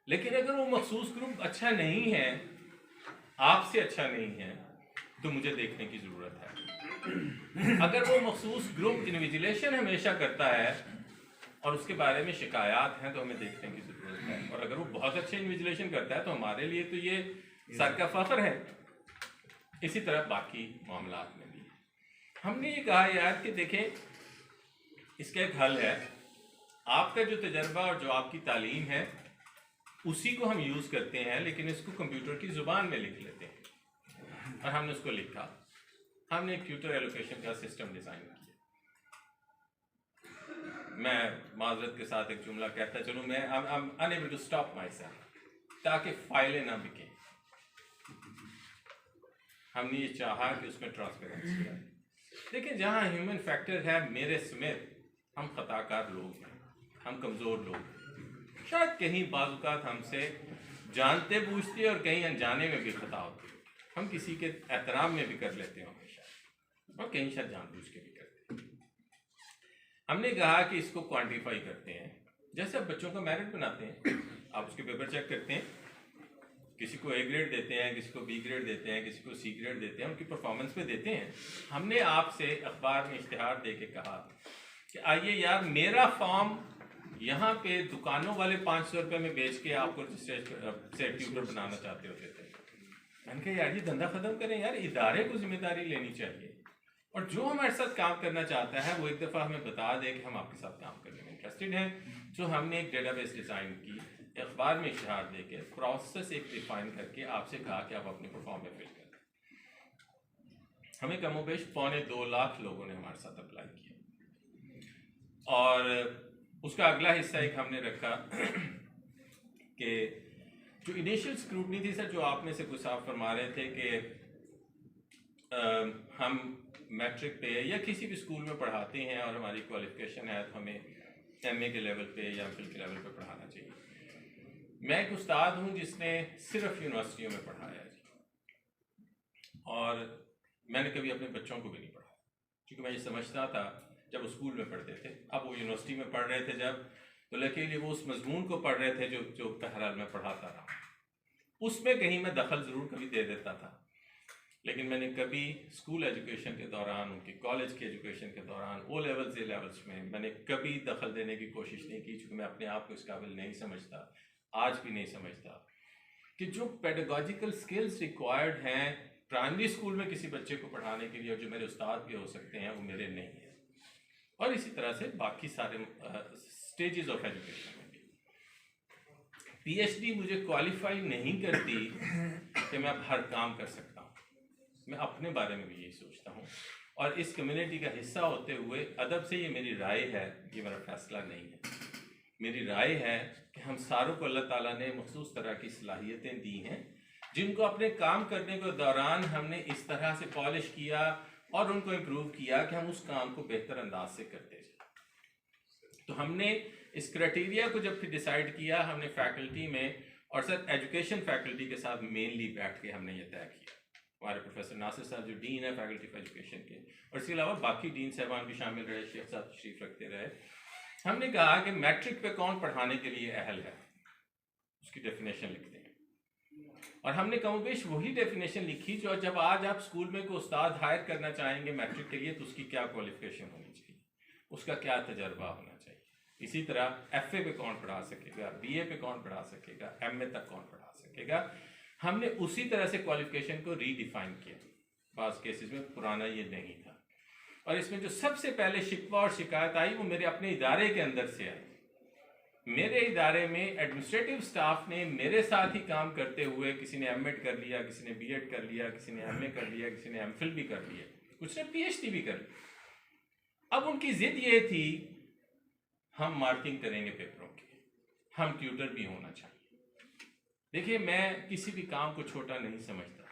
लेकिन अगर वो मखसूस ग्रुप अच्छा नहीं है, आपसे अच्छा नहीं है, तो मुझे देखने की ज़रूरत है। अगर वो मखसूस ग्रुप इन्विजिलेशन हमेशा करता है और उसके बारे में शिकायत हैं तो हमें देखने की ज़रूरत मिलता है, और अगर वो बहुत अच्छे इन्विजिलेशन करता है तो हमारे लिए तो ये सर का फख्र है। इसी तरह बाकी मामलात में भी हमने ये कहा यार कि देखें, इसका एक हल है। आपका जो तजर्बा और जो आपकी तालीम है उसी को हम यूज़ करते हैं, लेकिन इसको कंप्यूटर की ज़ुबान में लिख लेते हैं। और हमने उसको लिखा, हमने एक ट्यूटर एलोकेशन का सिस्टम डिज़ाइन किया। मैं माजरत के साथ एक जुमला कहता चलूँ, मैं I am unable to stop myself, ताकि फाइलें ना बिकें। हमने ये चाहा कि उसमें ट्रांसपेरेंसी आए। देखिए, जहाँ ह्यूमन फैक्टर है, मेरे समेत हम खताकार लोग हैं, हम कमज़ोर लोग हैं। शायद कहीं बाज़ हमसे जानते बूझते और कहीं अनजाने में भी खता होती है। हम किसी के एहतराम में भी कर लेते हैं हमेशा, और कहीं शायद जानबूझ के भी करते हैं। हमने कहा कि इसको क्वांटिफाई करते हैं। जैसे आप बच्चों का मेरिट बनाते हैं, आप उसके पेपर चेक करते हैं, किसी को ए ग्रेड देते हैं, किसी को बी ग्रेड देते हैं, किसी को सी ग्रेड देते हैं, उनकी परफॉर्मेंस पे देते हैं। हमने आपसे अखबार में इश्तिहार दे के कहा कि आइए यार, मेरा फॉर्म यहाँ पे दुकानों वाले 500 रुपये में बेच के आपको से ट्यूटर बनाना चाहते होते थे। मैंने कहा यार, ये धंधा ख़त्म करें यार, इदारे को जिम्मेदारी लेनी चाहिए, और जो हमारे साथ काम करना चाहता है वो एक दफ़ा हमें बता दे कि हम आपके साथ काम करने में इंटरेस्टेड हैं। तो हमने एक डेटाबेस डिज़ाइन की, अखबार में इश्तिहार दे के प्रोसेस एक डिफाइन करके आपसे कहा कि आप अपने परफॉर्म में फिल करें। हमें कमोबेश 2.25 लाख लोगों ने हमारे साथ अप्लाई किया, और उसका अगला हिस्सा एक हमने रखा कि जो इनिशियल स्क्रूटनी थी सर, जो आप में से कुछ आप फरमा रहे थे कि हम मैट्रिक पे या किसी भी स्कूल में पढ़ाते हैं और हमारी क्वालिफिकेशन है तो हमें एमए के लेवल पे या एमफिल के लेवल पे पढ़ाना चाहिए। मैं एक उस्ताद हूँ जिसने सिर्फ यूनिवर्सिटियों में पढ़ाया है, और मैंने कभी अपने बच्चों को भी नहीं पढ़ाया, क्योंकि मैं ये समझता था जब वो स्कूल में पढ़ते थे, अब वो यूनिवर्सिटी में पढ़ रहे थे जब, तो लेकिन वो उस मजमून को पढ़ रहे थे जो बहरहाल मैं पढ़ाता रहा। उसमें कहीं मैं दखल ज़रूर कभी दे देता था, लेकिन मैंने कभी स्कूल एजुकेशन के दौरान, उनकी कॉलेज की एजुकेशन के दौरान, ओ लेवल्स ए लेवल्स में मैंने कभी दखल देने की कोशिश नहीं की, क्योंकि मैं अपने आप को इस काबिल नहीं समझता, आज भी नहीं समझता, कि जो पेडागॉजिकल स्किल्स रिक्वायर्ड हैं प्राइमरी स्कूल में किसी बच्चे को पढ़ाने के लिए, और जो मेरे उस्ताद भी हो सकते हैं, वो मेरे नहीं हैं। और इसी तरह से बाकी सारे स्टेजेस ऑफ एजुकेशन में भी पीएचडी मुझे क्वालिफाई नहीं करती कि मैं अब हर काम कर सकता हूँ। मैं अपने बारे में भी यही सोचता हूँ, और इस कम्युनिटी का हिस्सा होते हुए अदब से ये मेरी राय है, ये मेरा फैसला नहीं है। मेरी राय है कि हम सारों को अल्लाह ताला ने मखसूस तरह की सलाहियतें दी हैं, जिनको अपने काम करने के दौरान हमने इस तरह से पॉलिश किया और उनको इम्प्रूव किया कि हम उस काम को बेहतर अंदाज से करते जाए। तो हमने इस क्राइटेरिया को जब फिर डिसाइड किया, हमने फैकल्टी में और सर एजुकेशन फैकल्टी के साथ मेनली बैठ के हमने ये तय किया। हमारे प्रोफेसर नासिर साहब जो डीन है फैकल्टी ऑफ एजुकेशन के, और इसके अलावा बाकी डीन साहबान भी शामिल रहे, शेख साहब तशरीफ रखते रहे। हमने कहा कि मैट्रिक पे कौन पढ़ाने के लिए अहल है, उसकी डेफिनेशन लिखते हैं, और हमने कमोबेश वही डेफिनेशन लिखी जो जब आज आप स्कूल में कोई उस्ताद हायर करना चाहेंगे मैट्रिक के लिए, तो उसकी क्या क्वालिफिकेशन होनी चाहिए, उसका क्या तजर्बा होना चाहिए। इसी तरह एफए पे कौन पढ़ा सकेगा, बीए पे कौन पढ़ा सकेगा, एमए तक कौन पढ़ा सकेगा। हमने उसी तरह से क्वालिफिकेशन को रीडिफाइन किया। बाज़ केसेस में पुराना ये नहीं था, और इसमें जो सबसे पहले शिकवा और शिकायत आई वो मेरे अपने इदारे के अंदर से आई। मेरे इदारे में एडमिनिस्ट्रेटिव स्टाफ ने मेरे साथ ही काम करते हुए, किसी ने एमएड कर लिया, किसी ने बीएड कर लिया, किसी ने एमए कर लिया, किसी ने एमफिल भी कर लिया, कुछ ने पीएचडी भी कर लिया। अब उनकी जिद ये थी, हम मार्किंग करेंगे पेपरों की, हम ट्यूटर भी होना चाहिए। देखिए, मैं किसी भी काम को छोटा नहीं समझता,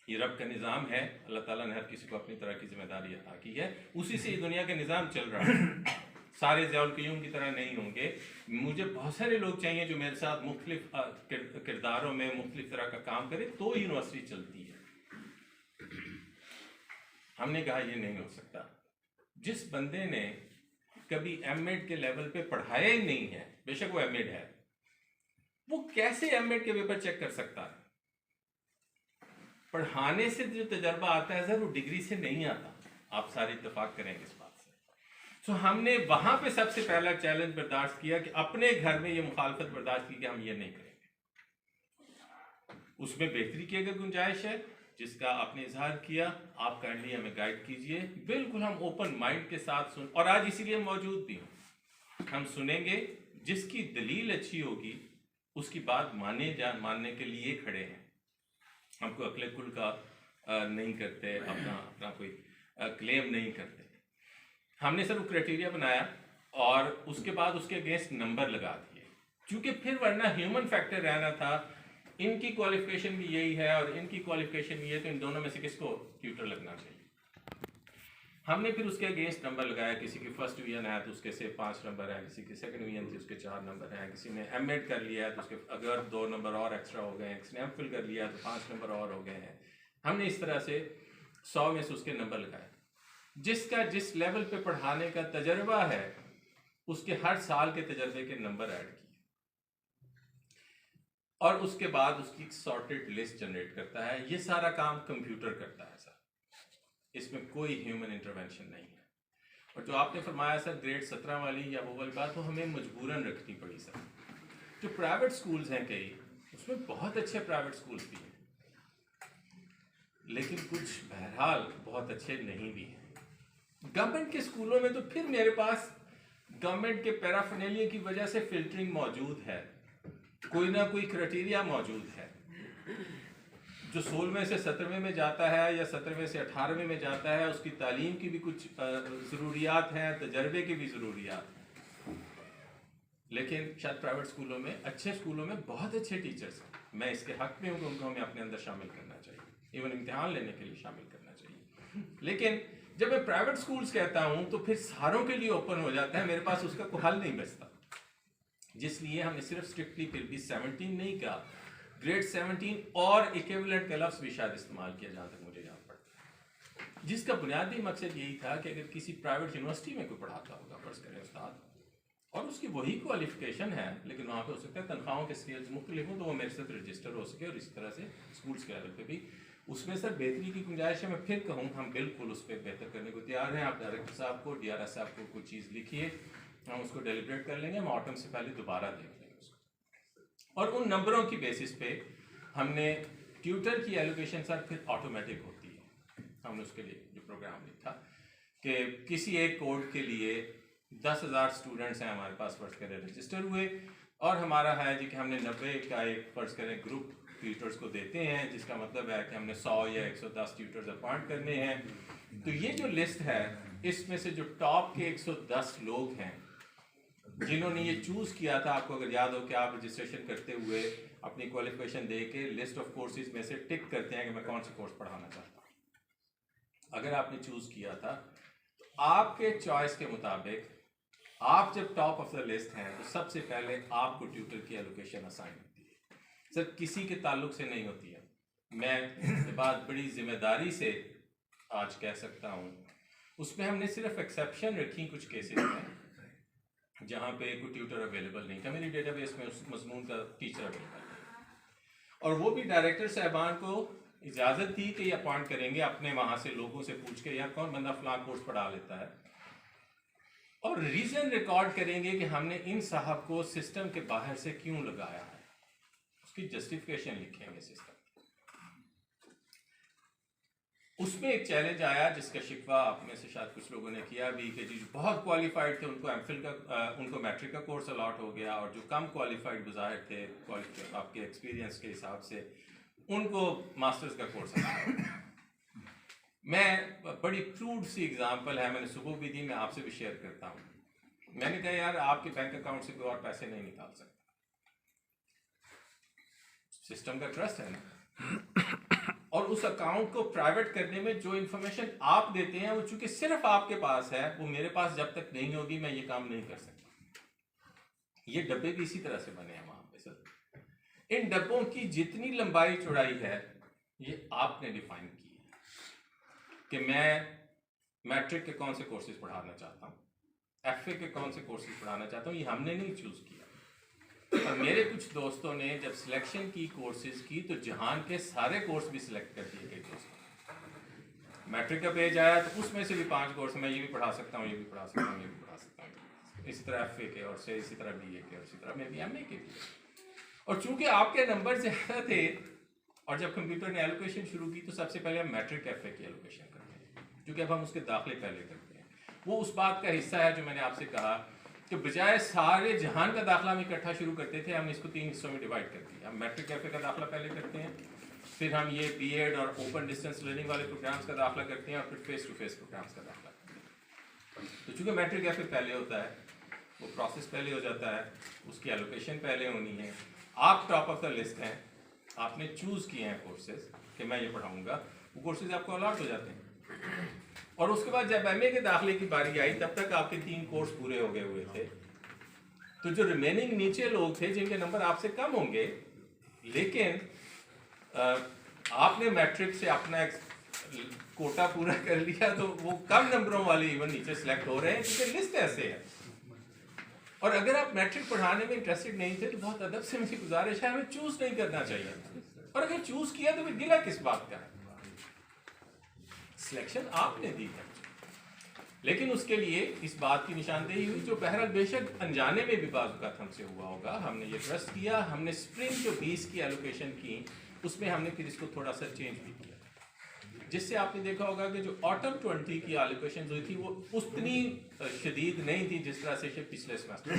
ये रब का निज़ाम है, अल्लाह ताला ने हर किसी को अपनी तरह की जिम्मेदारी अता की है, उसी से ये दुनिया का निज़ाम चल रहा है। सारे ज़ियाउल क़य्यूम की तरह नहीं होंगे। मुझे बहुत सारे लोग चाहिए जो मेरे साथ मुख्तलिफ किरदारों में मुख्तलिफ तरह का काम करे, तो यूनिवर्सिटी चलती है। हमने कहा ये नहीं हो सकता। जिस बंदे ने कभी एमएड के लेवल पे पढ़ाया ही नहीं है, बेशक वो एमएड है, वो कैसे एमएड के पेपर चेक कर सकता है? पढ़ाने से जो तजर्बा आता है सर, वो डिग्री से नहीं आता। आप सारे इत्तेफाक करेंगे इस बात से। तो हमने वहां पे सबसे पहला चैलेंज बर्दाश्त किया कि अपने घर में ये मुखालफत बर्दाश्त की कि हम ये नहीं करेंगे। उसमें बेहतरी की अगर गुंजाइश है जिसका आपने इजहार किया, आप काइंडली हमें गाइड कीजिए। बिल्कुल हम ओपन माइंड के साथ सुन, और आज इसीलिए मौजूद भी हूँ। हम सुनेंगे, जिसकी दलील अच्छी होगी उसकी बात मानने के लिए खड़े हैं। हमको अकले कुल का नहीं करते, अपना कोई क्लेम नहीं करते। हमने सिर्फ क्राइटेरिया बनाया और उसके बाद उसके अगेंस्ट नंबर लगा दिए, क्योंकि फिर वरना ह्यूमन फैक्टर रहना था। इनकी क्वालिफिकेशन भी यही है और इनकी क्वालिफिकेशन भी है, तो इन दोनों में से किसको ट्यूटर लगना चाहिए। हमने फिर उसके अगेंस्ट नंबर लगाया। किसी की फर्स्ट डिवीजन है तो उसके से 5 नंबर है, किसी की सेकंड डिवीजन थी उसके 4 नंबर हैं, किसी ने एमएड कर लिया है तो उसके अगर 2 नंबर और एक्स्ट्रा हो गए हैं, किसी ने एमफिल कर लिया तो 5 नंबर और हो गए हैं। हमने इस तरह से 100 में से उसके नंबर लगाए। जिसका जिस लेवल पे पढ़ाने का तजर्बा है उसके हर साल के तजर्बे के नंबर ऐड किए, और उसके बाद उसकी सॉर्टेड लिस्ट जनरेट करता है। ये सारा काम कंप्यूटर करता है सर, इसमें कोई ह्यूमन इंटरवेंशन नहीं है। और जो आपने फरमाया सर ग्रेड 17 वाली या वो वाली बात, तो हमें मजबूरन रखनी पड़ी सर। जो प्राइवेट स्कूल्स हैं कई, उसमें बहुत अच्छे प्राइवेट स्कूल्स भी हैं, लेकिन कुछ बहरहाल बहुत अच्छे नहीं भी हैं। गवर्नमेंट के स्कूलों में तो फिर मेरे पास गवर्नमेंट के पैराफिनेलिया की वजह से फिल्टरिंग मौजूद है, कोई ना कोई क्राइटेरिया मौजूद है। जो 16वें से 17वें में जाता है या 17वें से 18वें में जाता है, उसकी तालीम की भी कुछ ज़रूरियात हैं, तजर्बे की भी ज़रूरियात हैं। लेकिन शायद प्राइवेट स्कूलों में, अच्छे स्कूलों में बहुत अच्छे टीचर्स हैं। मैं इसके हक में हूँ कि उनको हमें अपने अंदर शामिल करना चाहिए, इवन इम्तिहान लेने के लिए शामिल करना चाहिए। लेकिन जब मैं प्राइवेट स्कूल्स कहता हूँ तो फिर सारों के लिए ओपन हो जाता है, मेरे पास उसका कोई हल नहीं बचता। जिसलिए हमने सिर्फ स्ट्रिक्टली फिर भी 17 नहीं कहा, ग्रेड 17 और इक्विवेलेंट का लफ्ज़ भी शायद इस्तेमाल किया, जहाँ तक मुझे याद पड़ता है। जिसका बुनियादी मकसद यही था कि अगर किसी प्राइवेट यूनिवर्सिटी में कोई पढ़ाता होगा, फर्ज करें उस्ताद, और उसकी वही क्वालिफिकेशन है, लेकिन वहाँ पे हो सकता है तनख्वाहों के स्केल्स मुख्तलिफ हों, तो वो मेरे साथ रजिस्टर हो सके। और इस तरह से स्कूल्स के लेवल पे भी उसमें सर बेहतरी की गुंजाइश है। मैं फिर कहूँ, हम बिल्कुल उस पर बेहतर करने को तैयार हैं। आप डायरेक्टर साहब को, DRS साहब को कोई चीज़ लिखिए, हम उसको डेलिब्रेट कर लेंगे, हम ऑटम से पहले दोबारा देख लेंगे उसको। और उन नंबरों की बेसिस पे हमने ट्यूटर की एलोकेशन सर फिर ऑटोमेटिक होती है। हमने उसके लिए जो प्रोग्राम लिखा कि किसी एक कोड के लिए 10,000 स्टूडेंट्स हैं हमारे पास, फर्ज करें रजिस्टर हुए, और हमारा है जी कि हमने 90 का एक फर्ज करें ग्रुप ट्यूटर्स को देते हैं, जिसका मतलब है कि हमने 100 या 110 ट्यूटर्स अपॉइंट करने हैं। तो ये जो लिस्ट है, इसमें से जो टॉप के 110 लोग हैं जिन्होंने ये चूज़ किया था, आपको अगर याद हो कि आप रजिस्ट्रेशन करते हुए अपनी क्वालिफिकेशन दे के लिस्ट ऑफ कोर्सेज में से टिक करते हैं कि मैं कौन सा कोर्स पढ़ाना चाहता हूँ। अगर आपने चूज़ किया था तो आपके चॉइस के मुताबिक आप जब टॉप ऑफ द लिस्ट हैं तो सबसे पहले आपको ट्यूटर की एलोकेशन असाइन होती है। सर किसी के ताल्लुक से नहीं होती है। मैं ये बात बड़ी जिम्मेदारी से आज कह सकता हूँ। उसमें हमने सिर्फ एक्सेप्शन रखी कुछ केसेस में जहाँ पे कोई ट्यूटर अवेलेबल नहीं था। मेरी डेटाबेस में उस मजमून का टीचर अवेलेबल नहीं, और वो भी डायरेक्टर साहबान को इजाज़त थी कि ये अपॉइंट करेंगे अपने वहाँ से लोगों से पूछ के, यार कौन बंदा फलां कोर्स पढ़ा लेता है, और रीज़न रिकॉर्ड करेंगे कि हमने इन साहब को सिस्टम के बाहर से क्यों लगाया है, उसकी जस्टिफिकेशन लिखेंगे सिस्टम। उसमें एक चैलेंज आया जिसका शिकवा आप में से शायद कुछ लोगों ने किया भी कि जो बहुत क्वालिफाइड थे उनको एमफिल का उनको मैट्रिक का कोर्स अलॉट हो गया, और जो कम क्वालिफाइड बज़ाहिर थे आपके एक्सपीरियंस के हिसाब से उनको मास्टर्स का कोर्स अलॉट हो गया। मैं बड़ी क्रूड सी एग्जांपल है, मैंने सुबह भी दी, मैं आपसे भी शेयर करता हूँ। मैंने कहा यार आपके बैंक अकाउंट से कोई और पैसे नहीं निकाल सकता, सिस्टम का ट्रस्ट है ना। और उस अकाउंट को प्राइवेट करने में जो इंफॉर्मेशन आप देते हैं वो चूंकि सिर्फ आपके पास है, वो मेरे पास जब तक नहीं होगी मैं ये काम नहीं कर सकता। ये डब्बे भी इसी तरह से बने हैं वहां पे सर। इन डब्बों की जितनी लंबाई चौड़ाई है ये आपने डिफाइन की है कि मैं मैट्रिक के कौन से कोर्सेज पढ़ाना चाहता हूँ, FA के कौन से कोर्सेज पढ़ाना चाहता हूँ, ये हमने नहीं चूज किया। और मेरे कुछ दोस्तों ने जब सिलेक्शन की कोर्सेज की तो जहान के सारे कोर्स भी सिलेक्ट कर दिए गए दोस्तों। मैट्रिक का पेज आया तो उसमें से भी 5 कोर्स मैं ये भी पढ़ा सकता हूँ, ये भी पढ़ा सकता हूँ, ये भी पढ़ा सकता हूँ, इसी तरह FA के और से इसी तरह BA के और इसी तरह मैं भी MA के भी। और चूंकि आपके नंबर ज़्यादा थे और जब कंप्यूटर ने एलोकेशन शुरू की तो सबसे पहले हम मैट्रिक FA की एलोकेशन करते हैं, क्योंकि अब हम उसके दाखिले पहले करते हैं। वो उस बात का हिस्सा है जो मैंने आपसे कहा कि बजाय सारे जहान का दाखिला हम इकट्ठा शुरू करते थे, हमने इसको 3 हिस्सों में डिवाइड कर दिया। हम मैट्रिक FA का दाखिला पहले करते हैं, फिर हम ये B.Ed और ओपन डिस्टेंस लर्निंग वाले प्रोग्राम्स का दाखिला करते हैं और फिर फेस टू फेस प्रोग्राम्स का दाखिला करते हैं। तो चूँकि मैट्रिक FA पहले होता है, वो प्रोसेस पहले हो जाता है, उसकी एलोकेशन पहले होनी है, आप टॉप ऑफ द लिस्ट हैं, आपने चूज़ किए हैं कोर्सेज कि मैं ये पढ़ाऊँगा, वो कोर्सेज आपको अलॉट हो जाते हैं। और उसके बाद जब MA के दाखिले की बारी आई तब तक आपके 3 कोर्स पूरे हो गए हुए थे। तो जो रिमेनिंग नीचे लोग थे जिनके नंबर आपसे कम होंगे, लेकिन आपने मैट्रिक से अपना कोटा पूरा कर लिया, तो वो कम नंबरों वाले इवन नीचे सेलेक्ट हो रहे हैं क्योंकि लिस्ट ऐसे है। और अगर आप मैट्रिक पढ़ाने में इंटरेस्टेड नहीं थे तो बहुत अदब से मेरी गुजारिश है, हमें चूज नहीं करना चाहिए था। और अगर चूज किया तो फिर गिला किस बात का है? सिलेक्शन आपने दी है, लेकिन उसके लिए इस बात की निशानदेही हुई जो बहरहाल बेशक अनजाने में भी बाज़ औक़ात हमसे हुआ होगा। हमने ये ट्रस्ट किया, हमने स्प्रिंग जो 20 की एलोकेशन की उसमें हमने फिर इसको थोड़ा सा चेंज भी किया, जिससे आपने देखा होगा कि जो ऑटम 20 की एलोकेशन हुई थी वो उतनी शदीद नहीं थी जिस तरह से पिछले सेमेस्टर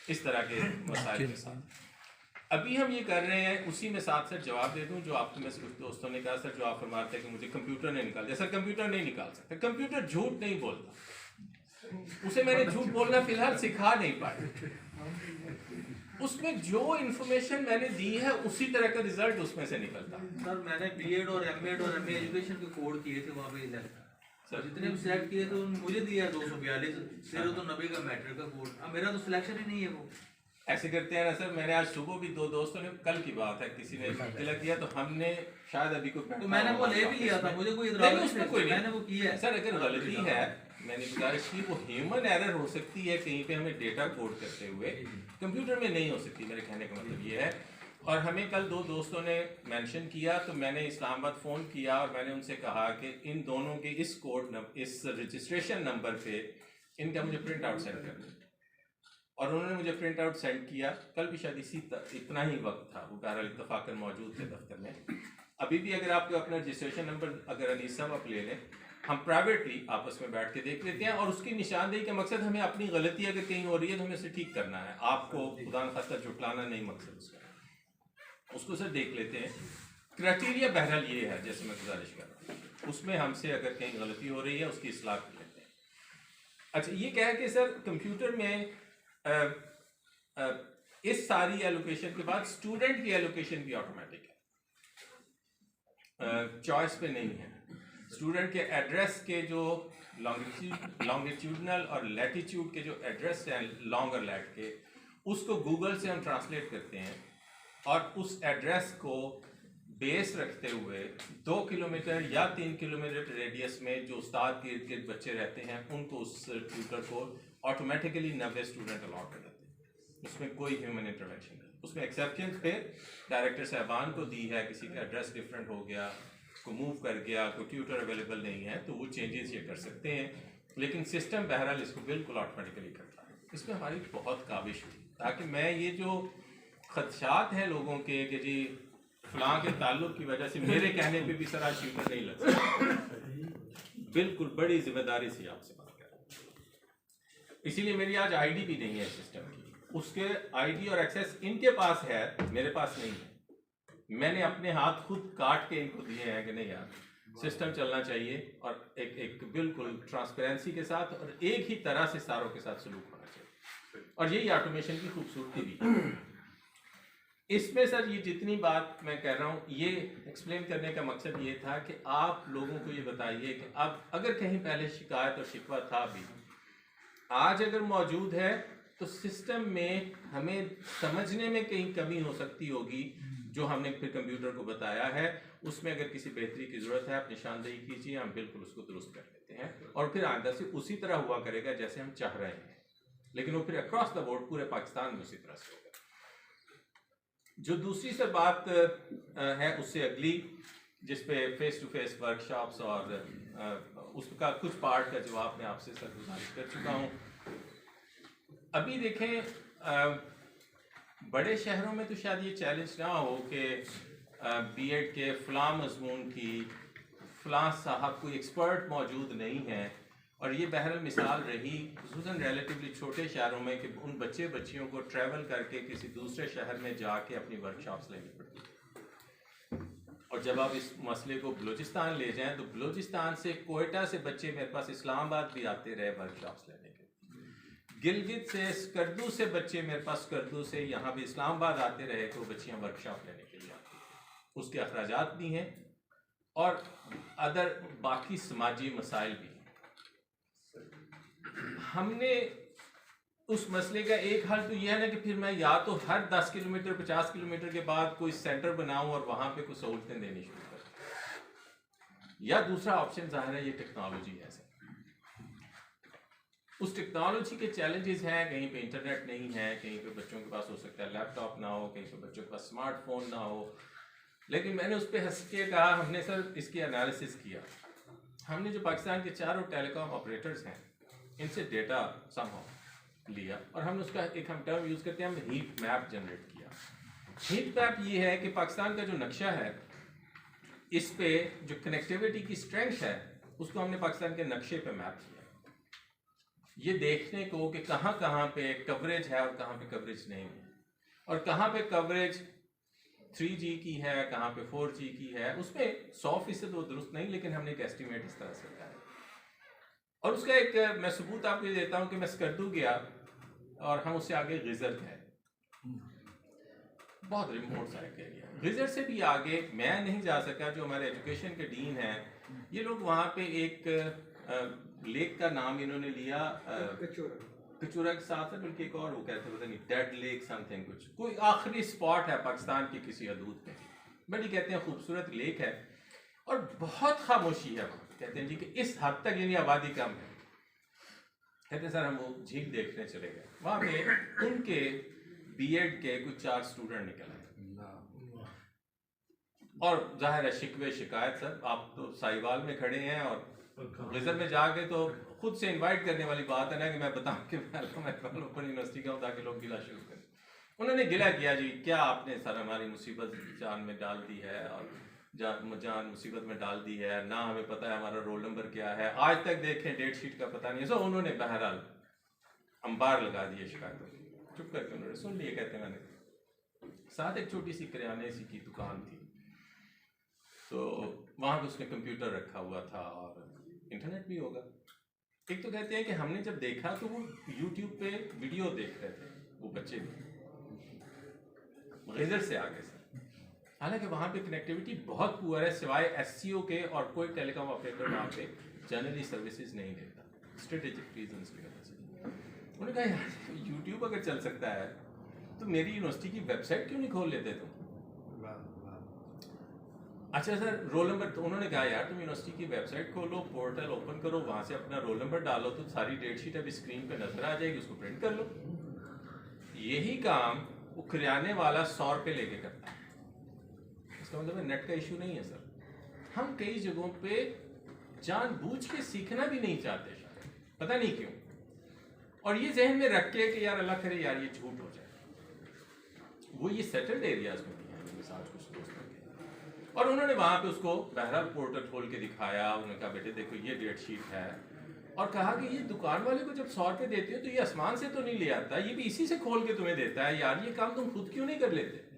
इस तरह के मसाइल के साथ। अभी हम ये कर रहे हैं, उसी में साथ साथ जवाब दे दूं जो आपको में से कुछ दोस्तों ने कहा सर जो आप फरमाते हैं कि मुझे कंप्यूटर नहीं निकाल दिया। सर कंप्यूटर नहीं निकाल सकता, कंप्यूटर झूठ नहीं बोलता, उसे मैंने झूठ बोलना फिलहाल सिखा नहीं पाया। उसमें जो इन्फॉर्मेशन मैंने दी है उसी तरह का रिजल्ट उसमें से निकलता। सर मैंने B.Ed और M.Ed और MA एजुकेशन के कोड किए थे वहाँ पे सर, जितने भी सिलेक्ट किए थे मुझे दिया 242, तेरे तो 90 का मैट्रिक का कोड। अब मेरा तो सिलेक्शन ही नहीं है वो। ऐसे करते हैं ना सर, मैंने आज सुबह भी 2 दोस्तों ने, कल की बात है, किसी ने तिलक किया तो हमने शायद अभी को तो मैंने वो ले भी लिया था, मुझे कोई इतराज़ उसमें कोई मैंने वो किया है। सर अगर गलती है, मैंने गुजारिश की, वो ह्यूमन एरर हो सकती है कहीं पे हमें डेटा कोड करते हुए, कंप्यूटर में नहीं हो सकती, मेरे कहने का मतलब ये है। और हमें कल 2 दोस्तों ने मेंशन किया तो मैंने इस्लामाबाद फ़ोन किया और मैंने उनसे कहा कि इन दोनों के इस इस रजिस्ट्रेशन नंबर पे इनका मुझे प्रिंट आउट सेंड कर दें। और उन्होंने मुझे प्रिंट आउट सेंड किया। कल भी शायद इतना ही वक्त था, वो बहरहाल इत्तफाकन मौजूद थे दफ्तर में। अभी भी अगर आपको अपना रजिस्ट्रेशन नंबर अगर अनीस साहब आप ले लें, हम प्राइवेटली आपस में बैठ के देख लेते हैं। और उसकी निशानदेही का मकसद हमें अपनी गलती अगर कहीं हो रही है तो हमें उसे ठीक करना है, आपको खुदा न खास्ता जुटलाना नहीं मकसद उसका, उसको सर देख लेते हैं। क्राइटेरिया बहरहाल ये है जैसे मैं गुजारिश कर रहा हूँ, उसमें हमसे अगर कहीं गलती हो रही है उसकी इस्लाह कर लेते हैं। अच्छा, ये कह के सर कंप्यूटर में इस सारी एलोकेशन के बाद स्टूडेंट की एलोकेशन भी ऑटोमेटिक है, चॉइस पे नहीं है। स्टूडेंट के एड्रेस के जो लॉन्गिट्यूडनल और लैटिट्यूड के जो एड्रेस हैं लॉन्ग और लैट के, उसको गूगल से हम ट्रांसलेट करते हैं और उस एड्रेस को बेस रखते हुए 2 किलोमीटर या 3 किलोमीटर रेडियस में जो उस्ताद के इर्द गिर्द बच्चे रहते हैं उनको उस ट्यूटर को ऑटोमेटिकली 90 स्टूडेंट अलॉट कर देते हैं। उसमें कोई ह्यूमन इंटरवेंशन नहीं। उसमें एक्सेप्शन फिर डायरेक्टर साहबान को दी है, किसी का एड्रेस डिफरेंट हो गया, को मूव कर गया, कोई ट्यूटर अवेलेबल नहीं है तो वो चेंजेस ये कर सकते हैं, लेकिन सिस्टम बहरहाल इसको बिल्कुल ऑटोमेटिकली करता है। इसमें हमारी बहुत काविश हुई ताकि मैं ये जो खदशात हैं लोगों के कि जी फलां के ताल्लुक की वजह से मेरे कहने पे भी सर आज ट्यूटर नहीं लग सकता, बिल्कुल बड़ी जिम्मेदारी से आपसे बात कर रहा हूँ। इसीलिए मेरी आज आईडी भी नहीं है सिस्टम की, उसके आईडी और एक्सेस इनके पास है, मेरे पास नहीं है। मैंने अपने हाथ खुद काट के इनको दिए हैं कि नहीं यार सिस्टम चलना चाहिए और एक बिल्कुल ट्रांसपेरेंसी के साथ और एक ही तरह से सारों के साथ सलूक होना चाहिए। और यही ऑटोमेशन की खूबसूरती भी है। इसमें सर ये जितनी बात मैं कह रहा हूँ ये एक्सप्लेन करने का मकसद ये था कि आप लोगों को ये बताइए कि अब अगर कहीं पहले शिकायत और शिकवा था भी, आज अगर मौजूद है तो सिस्टम में हमें समझने में कहीं कमी हो सकती होगी जो हमने फिर कंप्यूटर को बताया है। उसमें अगर किसी बेहतरी की ज़रूरत है आप निशानदेही कीजिए, हम बिल्कुल उसको दुरुस्त कर लेते हैं और फिर आइंदा से उसी तरह हुआ करेगा जैसे हम चाह रहे हैं, लेकिन वो फिर अक्रॉस द बोर्ड पूरे पाकिस्तान में उसी तरह से होगा। जो दूसरी से बात है उससे अगली जिस पे फेस टू फेस वर्कशॉप्स और उसका कुछ पार्ट का जवाब मैं आपसे सर गुजारिश कर चुका हूँ। अभी देखें बड़े शहरों में तो शायद ये चैलेंज ना हो कि बीएड के फ़लाँ मज़मून की फ़लाँ साहब कोई एक्सपर्ट मौजूद नहीं है, और ये बहरहाल मिसाल रही खुसूसन रिलेटिवली छोटे शहरों में कि उन बच्चियों को ट्रैवल करके किसी दूसरे शहर में जाके अपनी वर्कशॉप्स लेनी पड़ती। और जब आप इस मसले को बलूचिस्तान ले जाएं तो बलूचिस्तान से कोयटा से बच्चे मेरे पास इस्लामाबाद भी आते रहे वर्कशॉप्स लेने के। गिलगित से स्कर्दू से बच्चे मेरे पास स्कर्दू से यहाँ भी इस्लामाबाद आते रहे तो बच्चियाँ वर्कशॉप लेने के लिए आती। उसके अखराजात भी हैं और अदर बाकी समाजी मसाइल भी हैं। हमने उस मसले का एक हल तो यह है ना कि फिर मैं या तो हर 10 किलोमीटर 50 किलोमीटर के बाद कोई सेंटर बनाऊं और वहाँ पे कुछ सहूलतें देनी शुरू करूं, या दूसरा ऑप्शन ज़ाहिर है ये टेक्नोलॉजी है। उस टेक्नोलॉजी के चैलेंजेस हैं, कहीं पे इंटरनेट नहीं है, कहीं पे बच्चों के पास हो सकता है लैपटॉप ना हो, कहीं पे बच्चों के पास स्मार्टफोन ना हो। लेकिन मैंने उस पर हंस के कहा, हमने सर इसकी एनालिसिस किया। हमने जो पाकिस्तान के चारों टेलीकॉम ऑपरेटर्स हैं इनसे डेटा समहाउ लिया और हमने उसका एक हम टर्म यूज़ करते हैं, हम हीट मैप जनरेट किया। हीट मैप ये है कि पाकिस्तान का जो नक्शा है इस पे जो कनेक्टिविटी की स्ट्रेंथ है उसको हमने पाकिस्तान के नक्शे पे मैप किया, ये देखने को कि कहाँ कहाँ पे कवरेज है और कहाँ पे कवरेज नहीं है, और कहाँ पे कवरेज 3G की है, कहाँ पे 4G की है। उसमें 100% वो दुरुस्त नहीं, लेकिन हमने एक एस्टिमेट इस तरह से लगाया। और उसका एक मैं सबूत आपको ये देता हूँ कि मैं स्कर्दू गया और हम उससे आगे गिजर गए, बहुत रिमोट सा एक एरिया। गिजर से भी आगे मैं नहीं जा सका, जो हमारे एजुकेशन के डीन हैं ये लोग वहाँ पे एक लेक का नाम इन्होंने लिया कचूरा के साथ है, बल्कि एक और वो कहते हैं पता नहीं डेड लेक समथिंग, कुछ कोई आखिरी स्पॉट है पाकिस्तान की किसी हदूद में, बड़ी कहते हैं खूबसूरत लेक है और बहुत खामोशी है वहाँ। कहते हैं जी कि इस हद तक यानी आबादी कम है। कहते हैं सर हम वो झील देखने चले गए, वहाँ पे उनके बीएड के कुछ 4 स्टूडेंट निकल आए और जाहिर है शिकवे शिकायत, सर आप तो साहिवाल में खड़े हैं और गिजर में जाके तो खुद से इनवाइट करने वाली बात है ना कि मैं बताऊं कि मैं ओपन यूनिवर्सिटी का हूँ ताकि लोग गिला शुरू करें। उन्होंने गिला किया जी क्या आपने सर हमारी मुसीबत जान में डाल दी है और जान मुसीबत में डाल दी है, ना हमें पता है हमारा रोल नंबर क्या है, आज तक देखें डेट शीट का पता नहीं है। सो उन्होंने बहरहाल अंबार लगा दिए शिकायतों की, चुप करके उन्होंने सुन लिए। कहते मैंने साथ एक छोटी सी किराने सी की दुकान थी, तो वहाँ पे उसने कंप्यूटर रखा हुआ था और इंटरनेट भी होगा। एक तो कहते हैं कि हमने जब देखा तो वो यूट्यूब पे वीडियो देख रहे थे वो बच्चे गिजर से आगे से, हालांकि वहाँ पे कनेक्टिविटी बहुत पुअर है, सिवाय SCO के और कोई टेलीकॉम ऑपरेटर वहाँ पे जनरली सर्विसेज नहीं देता स्ट्रेटेजिक रीजंस की वजह से। उन्होंने कहा यार यूट्यूब अगर चल सकता है तो मेरी यूनिवर्सिटी की वेबसाइट क्यों नहीं खोल लेते तुम। अच्छा सर रोल नंबर, तो उन्होंने कहा यार तुम यूनिवर्सिटी की वेबसाइट खोलो, पोर्टल ओपन करो, वहाँ से अपना रोल नंबर डालो तो सारी डेट शीट अभी स्क्रीन पे नजर आ जाएगी, उसको प्रिंट कर लो। यही काम वो किराने वाला 100 रुपये लेके करता है। इसका मतलब नेट का इशू नहीं है सर, हम कई जगहों पे जानबूझ के सीखना भी नहीं चाहते शायद, पता नहीं क्यों, और ये जहन में रख के कि यार अल्लाह करे यार ये झूठ हो जाए। वो ये सेटल्ड एरियाज में भी हैं मिसाल कुछ दोस्तों के, और उन्होंने वहाँ पे उसको बहरहाल पोर्टल खोल के दिखाया। उन्होंने कहा बेटे देखो ये डेट शीट है, और कहा कि ये दुकान वाले को जब 100 रुपये देते हो तो ये आसमान से तो नहीं ले आता, ये भी इसी से खोल के तुम्हें देता है, यार ये काम तुम खुद क्यों नहीं कर लेते।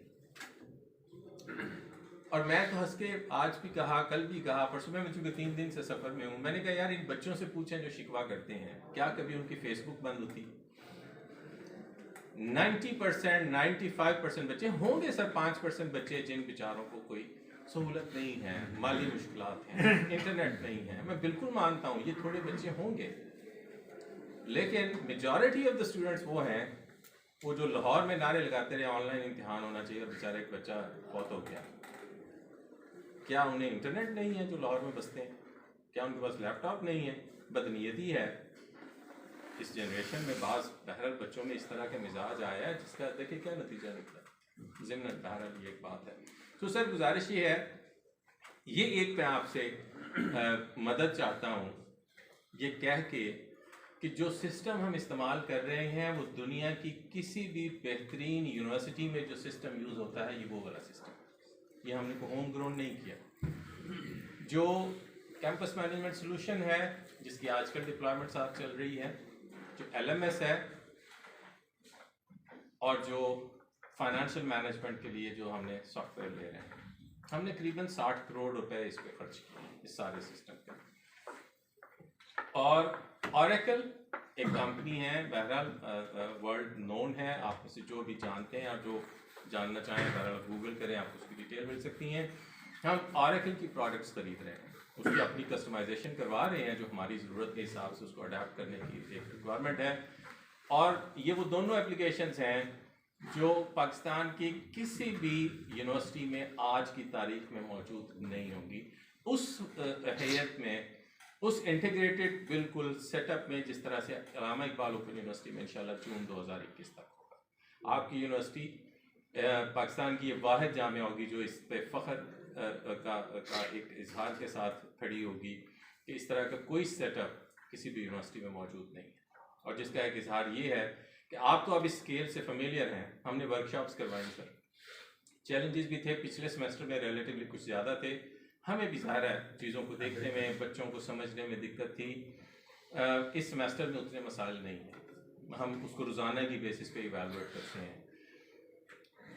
और मैं तो हंस के आज भी कहा, कल भी कहा, परसों में चूँकि 3 दिन से सफ़र में हूँ, मैंने कहा यार इन बच्चों से पूछें जो शिकवा करते हैं, क्या कभी उनकी फेसबुक बंद होती। 90% 95% बच्चे होंगे सर, 5% बच्चे जिन बेचारों को कोई सहूलत नहीं है, माली मुश्किलात हैं, इंटरनेट नहीं है, मैं बिल्कुल मानता हूँ ये थोड़े बच्चे होंगे, लेकिन मेजॉरिटी ऑफ द स्टूडेंट्स वो हैं वो जो लाहौर में नारे लगाते रहे ऑनलाइन इम्तिहान होना चाहिए और बेचारा एक बच्चा फौत हो गया। क्या उन्हें इंटरनेट नहीं है जो लाहौर में बसते हैं? क्या उनके पास लैपटॉप नहीं है? बदनीयती है इस जनरेशन में। बाज़ बहरहाल बच्चों में इस तरह का मिजाज आया है जिसका देखिए क्या नतीजा निकला। ज़िम्नन बहरहाल ये एक बात है। तो सर गुजारिश ये है ये एक मैं आपसे मदद चाहता हूँ ये कह के कि जो सिस्टम हम इस्तेमाल कर रहे हैं वो दुनिया की किसी भी बेहतरीन यूनिवर्सिटी में जो सिस्टम यूज़ होता है ये वो वाला सिस्टम, ये हमने को होम ग्रोन नहीं किया। जो कैंपस मैनेजमेंट सोल्यूशन है जिसकी आजकल डिप्लॉयमेंट साथ चल रही है, जो LMS है और जो फाइनेंशियल मैनेजमेंट के लिए जो हमने सॉफ्टवेयर ले रहे हैं, हमने करीबन 60 करोड़ रुपए इस पे खर्च किए इस सारे सिस्टम पे। और Oracle एक कंपनी है, बहरहाल वर्ल्ड नोन है, आप में से जो भी जानते हैं या जो जानना चाहें बहरहाल गूगल करें, आपको उसकी डिटेल मिल सकती हैं। हम Oracle की प्रोडक्ट्स खरीद रहे हैं, उसकी अपनी कस्टमाइजेशन करवा रहे हैं जो हमारी ज़रूरत के हिसाब से उसको अडेप्ट करने की एक रिक्वायरमेंट है। और ये वो दोनों एप्लीकेशंस हैं जो पाकिस्तान की किसी भी यूनिवर्सिटी में आज की तारीख में मौजूद नहीं होंगी, उस हैयत में, उस इंटीग्रेटेड बिल्कुल सेटअप में जिस तरह से अल्लामा इकबाल ओपन यूनिवर्सिटी में इंशाल्लाह जून 2021 तक होगा। आपकी यूनिवर्सिटी पाकिस्तान की ये वाहिद जामिया होगी जो इस पे फ़ख्र का एक इजहार के साथ खड़ी होगी कि इस तरह का कोई सेटअप किसी भी यूनिवर्सिटी में मौजूद नहीं है। और जिसका एक इजहार ये है कि आप तो अब इस स्केल से फेमिलियर हैं, हमने वर्कशॉप्स करवाई सर, चैलेंजेस भी थे पिछले सेमेस्टर में, रिलेटिवली कुछ ज़्यादा थे, हमें भी ज़ाहिर है चीज़ों को देखने में, बच्चों को समझने में दिक्कत थी। इस सेमेस्टर में उतने मसाइल नहीं हैं, हम उसको रोज़ाना की बेसिस पे इवैल्यूएट करते हैं।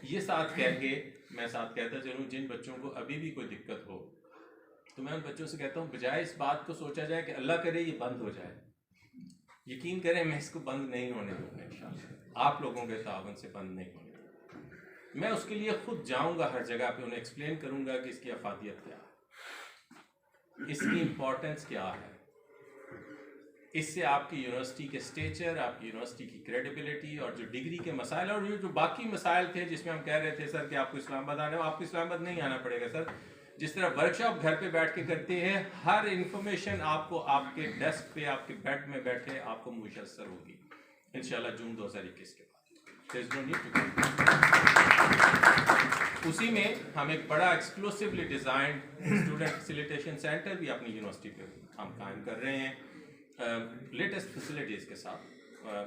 ये साथ कह के मैं साथ कहता चलूँ, जिन बच्चों को अभी भी कोई दिक्कत हो तो मैं उन बच्चों से कहता हूँ बजाय इस बात को सोचा जाए कि अल्लाह करे ये बंद हो जाए, यकीन करें मैं इसको बंद नहीं होने दूँगा इंशाल्लाह, आप लोगों के तावन से बंद नहीं होने दूँगा। मैं उसके लिए खुद जाऊँगा हर जगह पे, उन्हें एक्सप्लेन करूँगा कि इसकी अफादियत क्या है, इसकी इम्पोर्टेंस क्या है, इससे आपकी यूनिवर्सिटी के स्टेचर, आपकी यूनिवर्सिटी की क्रेडिबिलिटी और जो डिग्री के मसाइल और ये जो बाकी मसाइल थे जिसमें हम कह रहे थे सर कि आपको इस्लामाबाद आना है, आपको इस्लामाबाद नहीं आना पड़ेगा सर। जिस तरह वर्कशॉप घर पे बैठ के करते हैं, हर इंफॉर्मेशन आपको आपके डेस्क पे, आपके बेड में बैठे आपको मुयस्सर होगी इंशाल्लाह जून 2021 के बाद। उसी में हम एक बड़ा exclusively designed student facilitation centre भी अपनी यूनिवर्सिटी पे हम कायम कर रहे हैं लेटेस्ट फैसिलिटीज़ के साथ।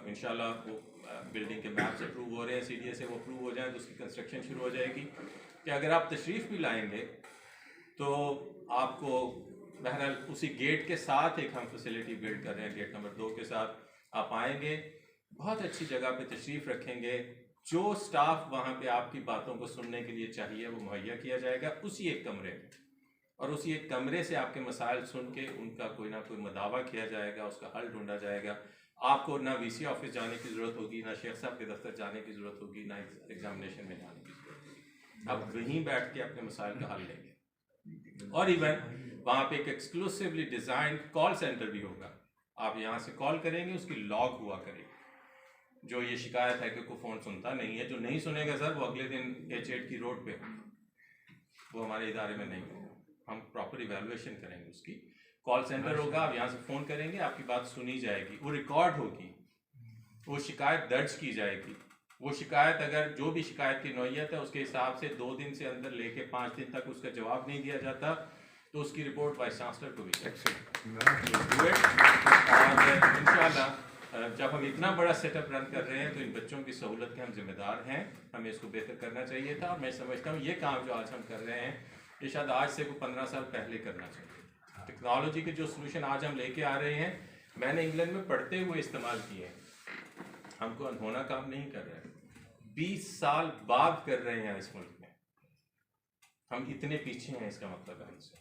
इंशाल्लाह वो बिल्डिंग के मैप्स अप्रूव हो रहे हैं, CDA से वो अप्रूव हो जाए तो उसकी कंस्ट्रक्शन शुरू हो जाएगी कि अगर आप तशरीफ़ भी लाएंगे तो आपको बहरहाल उसी गेट के साथ एक हम फैसिलिटी बिल्ड कर रहे हैं, गेट नंबर 2 के साथ आप आएंगे, बहुत अच्छी जगह पे तशरीफ़ रखेंगे, जो स्टाफ वहाँ पे आपकी बातों को सुनने के लिए चाहिए वो मुहैया किया जाएगा उसी एक कमरे में, और उसी एक कमरे से आपके मसाइल सुन के उनका कोई ना कोई मदावा किया जाएगा, उसका हल ढूंढा जाएगा। आपको ना VC ऑफिस जाने की ज़रूरत होगी, ना शेख साहब के दफ्तर जाने की ज़रूरत होगी, ना एग्जामिनेशन में जाने की ज़रूरत होगी, आप वहीं बैठ के अपने मसाइल का हल लेंगे। और इवन वहाँ पे एक एक्सक्लूसिवली डिज़ाइन कॉल सेंटर भी होगा, आप यहाँ से कॉल करेंगे, उसकी लॉग हुआ करेगी, जो ये शिकायत है कि कोई फ़ोन सुनता नहीं है, जो नहीं सुनेगा सर वो अगले दिन H8 की रोड पे वो हमारे इदारे में नहीं होगा, हम प्रॉपर इवैल्यूएशन करेंगे उसकी। कॉल सेंटर होगा, आप यहाँ से फ़ोन करेंगे, आपकी बात सुनी जाएगी, वो रिकॉर्ड होगी, वो शिकायत दर्ज की जाएगी, वो शिकायत अगर जो भी शिकायत की नौइयत है उसके हिसाब से 2 दिन से अंदर लेके 5 दिन तक उसका जवाब नहीं दिया जाता तो उसकी रिपोर्ट वाइस चांसलर को भी और इंशाल्लाह जब हम इतना बड़ा सेटअप रन कर रहे हैं तो इन बच्चों की सहूलत के हम जिम्मेदार हैं, हमें इसको बेहतर करना चाहिए था। और मैं समझता हूँ ये काम जो आज हम कर रहे हैं ये शायद आज से 15 साल पहले करना चाहिए। टेक्नोलॉजी के जो सोल्यूशन आज हम लेके आ रहे हैं मैंने इंग्लैंड में पढ़ते हुए इस्तेमाल किए हैं, हमको अनहोना काम नहीं कर रहे हैं, 20 साल बाद कर रहे हैं इस मुल्क में, हम इतने पीछे हैं इसका मतलब है हमसे।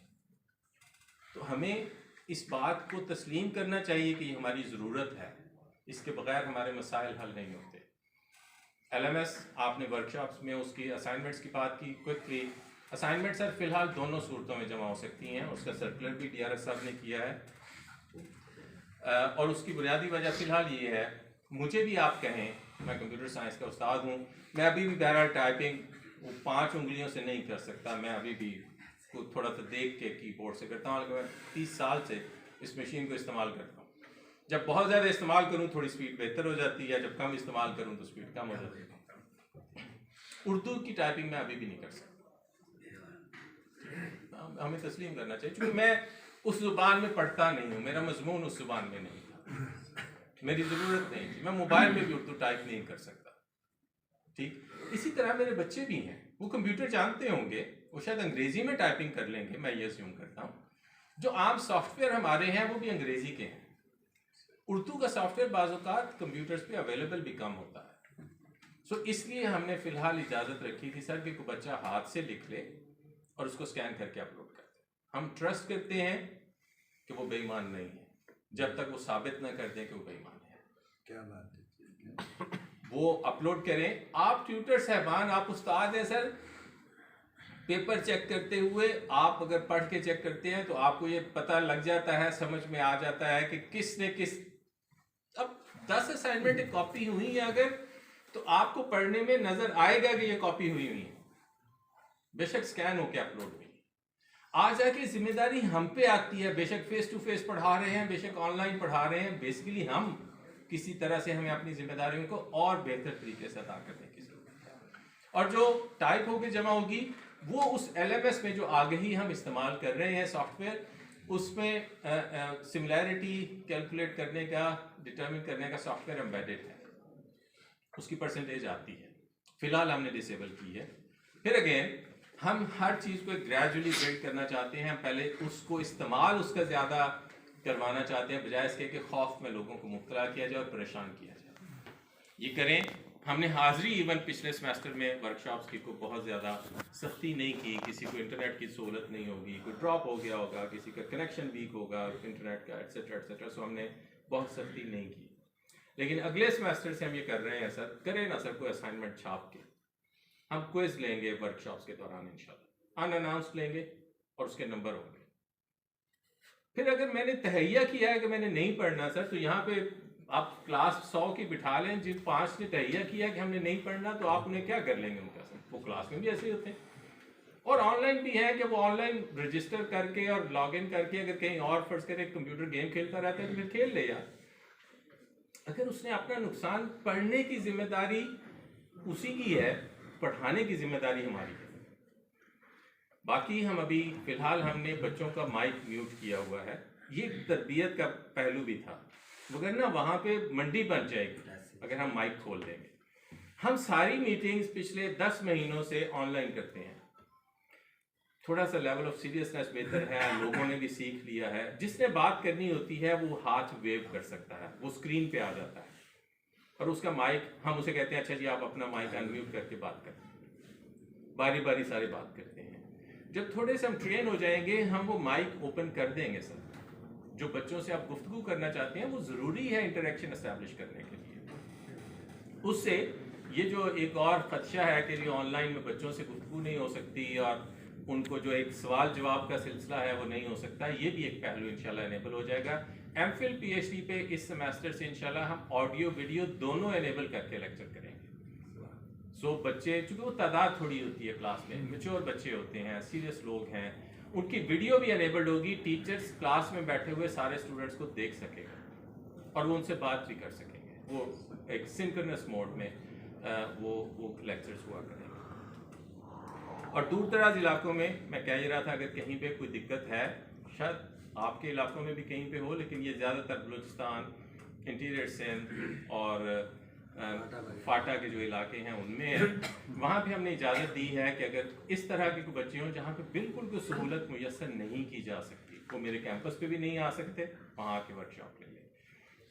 तो हमें इस बात को तस्लीम करना चाहिए कि हमारी ज़रूरत है, इसके बगैर हमारे मसाइल हल नहीं होते। LMS आपने वर्कशॉप्स में उसकी असाइनमेंट्स की बात की, क्विकली असाइनमेंट सर फ़िलहाल दोनों सूरतों में जमा हो सकती हैं, उसका सर्कुलर भी DRS साहब ने किया है और उसकी बुनियादी वजह फ़िलहाल ये है, मुझे भी आप कहें मैं कंप्यूटर साइंस का उस्ताद हूँ, मैं अभी भी बहरहाल टाइपिंग वो 5 उंगलियों से नहीं कर सकता, मैं अभी भी थोड़ा सा देख के कीबोर्ड से करता हूँ, मैं 30 साल से इस मशीन को इस्तेमाल करता हूँ। जब बहुत ज़्यादा इस्तेमाल करूँ थोड़ी स्पीड बेहतर हो जाती है, जब कम इस्तेमाल करूँ तो स्पीड कम हो जाती है। उर्दू की टाइपिंग मैं अभी भी नहीं कर सकता, हमें तस्लीम करना चाहिए, क्योंकि मैं उस ज़ुबान में पढ़ता नहीं हूँ, मेरा मजमून उस ज़ुबान में नहीं था, मेरी ज़रूरत नहीं थी, मैं मोबाइल में भी उर्दू टाइप नहीं कर सकता। ठीक इसी तरह मेरे बच्चे भी हैं, वो कंप्यूटर जानते होंगे, वो शायद अंग्रेज़ी में टाइपिंग कर लेंगे, मैं ये अस्यूम करता हूँ। जो आम सॉफ्टवेयर हमारे हैं वो भी अंग्रेज़ी के हैं। उर्दू का सॉफ्टवेयर बाज़ औक़ात कंप्यूटर्स पे अवेलेबल भी कम होता है। सो इसलिए हमने फ़िलहाल इजाज़त रखी थी सर कि कोई बच्चा हाथ से लिख ले और उसको स्कैन करके अपलोड कर दे। हम ट्रस्ट करते हैं कि वो बेईमान नहीं है, जब तक वो साबित ना कर दें कि वो बेईमान है। क्या बात है, वो अपलोड करें। आप ट्यूटर साहबान, आप उस्ताद हैं सर, पेपर चेक करते हुए आप अगर पढ़ के चेक करते हैं तो आपको ये पता लग जाता है, समझ में आ जाता है कि किसने किस। अब 10 असाइनमेंट एक कॉपी हुई है अगर, तो आपको पढ़ने में नजर आएगा कि ये कॉपी हुई है, बेशक स्कैन होके अपलोड हुई। आ जाके जिम्मेदारी हम पे आती है, बेशक फेस टू फेस पढ़ा रहे हैं, बेशक ऑनलाइन पढ़ा रहे हैं, बेसिकली हम किसी तरह से हमें अपनी जिम्मेदारियों को और बेहतर तरीके से अदा करने की जरूरत है। और जो टाइप होके जमा होगी वो उस LMS में जो आगे ही हम इस्तेमाल कर रहे हैं सॉफ्टवेयर, उसमें सिमिलैरिटी कैलकुलेट करने का, डिटरमिन करने का सॉफ्टवेयर एम्बेडेड है, उसकी परसेंटेज आती है। फिलहाल हमने डिसेबल की है। फिर अगेन हम हर चीज़ को ग्रेजुअली बिल्ड करना चाहते हैं, पहले उसको इस्तेमाल उसका ज़्यादा करवाना चाहते हैं, बजाय इसके कि खौफ में लोगों को मुब्तला किया जाए और परेशान किया जाए। ये करें। हमने हाज़री इवन पिछले सेमेस्टर में वर्कशॉप्स की को बहुत ज़्यादा सख्ती नहीं की, किसी को इंटरनेट की सहूलत नहीं होगी, कोई ड्रॉप हो गया होगा, किसी का कनेक्शन वीक होगा इंटरनेट का, एट्सेट्रा एट्सेट्रा, सो हमने बहुत सख्ती नहीं की। लेकिन अगले सेमेस्टर से हम ये कर रहे हैं सर, करें ना सर कोई असाइनमेंट छाप के, हम क्विज लेंगे वर्कशॉप्स के दौरान इंशाल्लाह, अनअनाउंस्ड लेंगे और उसके नंबर होंगे। फिर अगर मैंने तहैया किया है कि मैंने नहीं पढ़ना सर, तो यहाँ पे आप क्लास 100 की बिठा लें, जिन 5 ने तहैया किया कि हमने नहीं पढ़ना, तो आप उन्हें क्या कर लेंगे उनका सर? वो क्लास में भी ऐसे ही होते हैं। और ऑनलाइन भी है कि वो ऑनलाइन रजिस्टर करके और लॉग इन करके अगर कहीं और फर्ज करे कंप्यूटर गेम खेलता रहता है तो फिर खेल ले यार। अगर उसने अपना नुकसान, पढ़ने की जिम्मेदारी उसी की है, पढ़ाने की जिम्मेदारी हमारी है। बाकी हम अभी फिलहाल हमने बच्चों का माइक म्यूट किया हुआ है, ये तरबियत का पहलू भी था, मगर ना वहाँ पे मंडी बन जाएगी अगर हम माइक खोल देंगे। हम सारी मीटिंग्स पिछले 10 महीनों से ऑनलाइन करते हैं, थोड़ा सा लेवल ऑफ सीरियसनेस बेहतर है, लोगों ने भी सीख लिया है। जिसने बात करनी होती है वो हाथ वेव कर सकता है, वो स्क्रीन पे आ जाता है और उसका माइक, हम उसे कहते हैं अच्छा जी आप अपना माइक अनम्यूट करके बात करें, बारी बारी सारे बात करते हैं। जब थोड़े से हम ट्रेन हो जाएंगे हम वो माइक ओपन कर देंगे सर। जो बच्चों से आप गुफ्तगू करना चाहते हैं वो ज़रूरी है इंटरेक्शन एस्टैब्लिश करने के लिए। उससे ये जो एक और खदशा है कि जो ऑनलाइन में बच्चों से गुफ्तगू नहीं हो सकती और उनको जो एक सवाल जवाब का सिलसिला है वो नहीं हो सकता, ये भी एक पहलू इंशाल्लाह इनेबल हो जाएगा। MPhil PhD पे इस सेमेस्टर से इंशाल्लाह हम ऑडियो वीडियो दोनों इनेबल करके लेक्चर करेंगे। सो बच्चे, चूँकि वो तादाद थोड़ी होती है क्लास में, मैच्योर बच्चे होते हैं, सीरियस लोग हैं, उनकी वीडियो भी अनेबल्ड होगी, टीचर्स क्लास में बैठे हुए सारे स्टूडेंट्स को देख सकेगा और वो उनसे बात भी कर सकेंगे। वो एक सिंक्रोनस मोड में वो लेक्चर्स हुआ करेंगे। और दूर दराज इलाकों में मैं कह ही रहा था अगर कहीं पे कोई दिक्कत है, शायद आपके इलाकों में भी कहीं पे हो, लेकिन ये ज़्यादातर बलूचिस्तान, इंटीरियर सिंध और फाटा के जो इलाके हैं उनमें है। वहाँ पे हमने इजाज़त दी है कि अगर इस तरह के कोई बच्चे हों जहाँ पे बिल्कुल कोई सहूलत मुयस्सर नहीं की जा सकती, वो मेरे कैंपस पे भी नहीं आ सकते, वहाँ आके वर्कशॉप ले लें।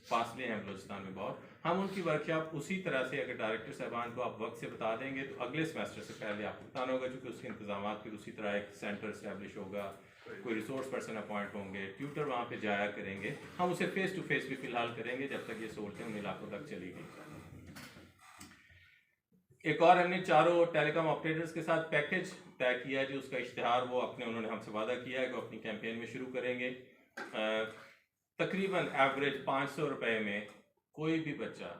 फासले हैं बलूचिस्तान में बहुत, हम उनकी वर्कशॉप उसी तरह से अगर डायरेक्टर साहबान को आप वक्त से बता देंगे तो अगले सेमेस्टर से पहले आपको बताना होगा, क्योंकि उसके इंतजाम फिर उसी तरह एक सेंटर इस्टेब्लिश होगा, कोई रिसोर्स पर्सन अपॉइंट होंगे, ट्यूटर वहाँ पे जाया करेंगे। हम उसे फेस टू फेस भी फिलहाल करेंगे जब तक ये सहूलतें उन इलाकों तक चली गई। एक और हमने 4 टेलीकॉम ऑपरेटर्स के साथ पैकेज तय किया है जी, उसका इश्तिहार वो उन्होंने हमसे वादा किया है कि अपनी कैंपेन में शुरू करेंगे। तकरीबन एवरेज 500 रुपये में कोई भी बच्चा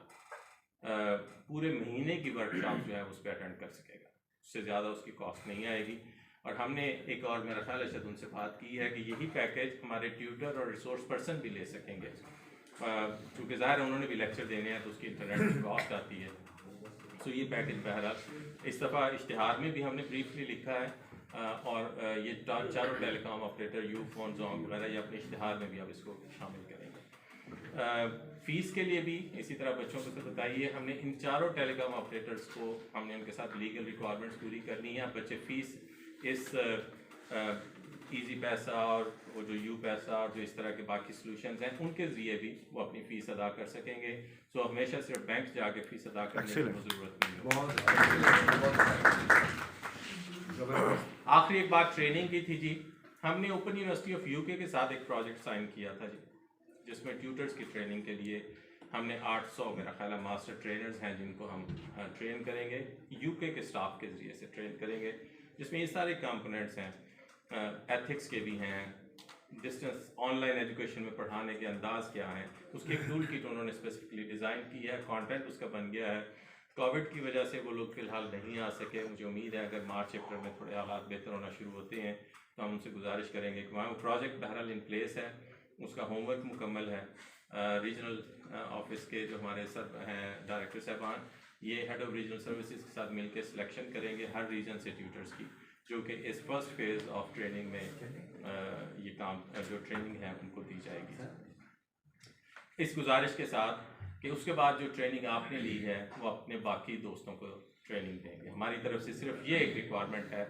पूरे महीने की वर्कशॉप जो है उस पर अटेंड कर सकेगा, उससे ज़्यादा उसकी कॉस्ट नहीं आएगी। और हमने एक और मेरा ख्याल है शायद उनसे बात की है कि यही पैकेज हमारे ट्यूटर और रिसोर्स पर्सन भी ले सकेंगे, क्योंकि ज़ाहिर उन्होंने भी लेक्चर देने हैं तो उसकी इंटरनेट की कॉस्ट आती है। सो ये पैकेज बहरहाल इस दफ़ा इश्तिहार में भी हमने ब्रीफली लिखा है और ये चारों telecom operator you phone Jong वगैरह ये अपने इश्तिहार में भी अब इसको शामिल करेंगे। फ़ीस के लिए भी इसी तरह बच्चों को तो बताइए, हमने इन चारों टेलीकॉम ऑपरेटर्स को हमने उनके साथ लीगल रिक्वायरमेंट्स पूरी करनी है। बच्चे फ़ीस इस ईजी पैसा और वो जो यू पैसा और जो इस तरह के बाकी सॉल्यूशंस हैं उनके ज़रिए भी वो अपनी फ़ीस अदा कर सकेंगे। सो हमेशा सिर्फ बैंक जाके फ़ीस अदा करने की ज़रूरत नहीं है। आखिरी एक बात ट्रेनिंग की थी जी, हमने ओपन यूनिवर्सिटी ऑफ यूके के साथ एक प्रोजेक्ट साइन किया था जी, जिसमें ट्यूटर्स की ट्रेनिंग के लिए हमने 800 मेरा ख्याल है मास्टर ट्रेनर्स हैं जिनको हम ट्रेन करेंगे, यूके के स्टाफ के ज़रिए से ट्रेन करेंगे, जिसमें ये सारे कंपोनेंट्स हैं, एथिक्स के भी हैं, डिस्टेंस ऑनलाइन एजुकेशन में पढ़ाने के अंदाज़ क्या हैं, उसकी एक टूल किट उन्होंने स्पेसिफिकली डिज़ाइन की है, कंटेंट उसका बन गया है। कोविड की वजह से वो लोग फ़िलहाल नहीं आ सके, मुझे उम्मीद है अगर मार्च अप्रैल में थोड़े हालात बेहतर होना शुरू होते हैं तो हम उनसे गुजारिश करेंगे कि वहाँ वो प्रोजेक्ट बहरहाल इन प्लेस है, उसका होमवर्क मुकम्मल है। रीजनल ऑफिस के जो हमारे सब हैं डायरेक्टर साहबान, ये हेड ऑफ रीजनल सर्विसेज के साथ मिलकर सिलेक्शन करेंगे हर रीजन से ट्यूटर्स की, जो कि इस फर्स्ट फेज़ ऑफ ट्रेनिंग में ये काम जो ट्रेनिंग है उनको दी जाएगी। इस गुजारिश के साथ कि उसके बाद जो ट्रेनिंग आपने ली है वो अपने बाकी दोस्तों को ट्रेनिंग देंगे। हमारी तरफ से सिर्फ ये एक रिक्वायरमेंट है,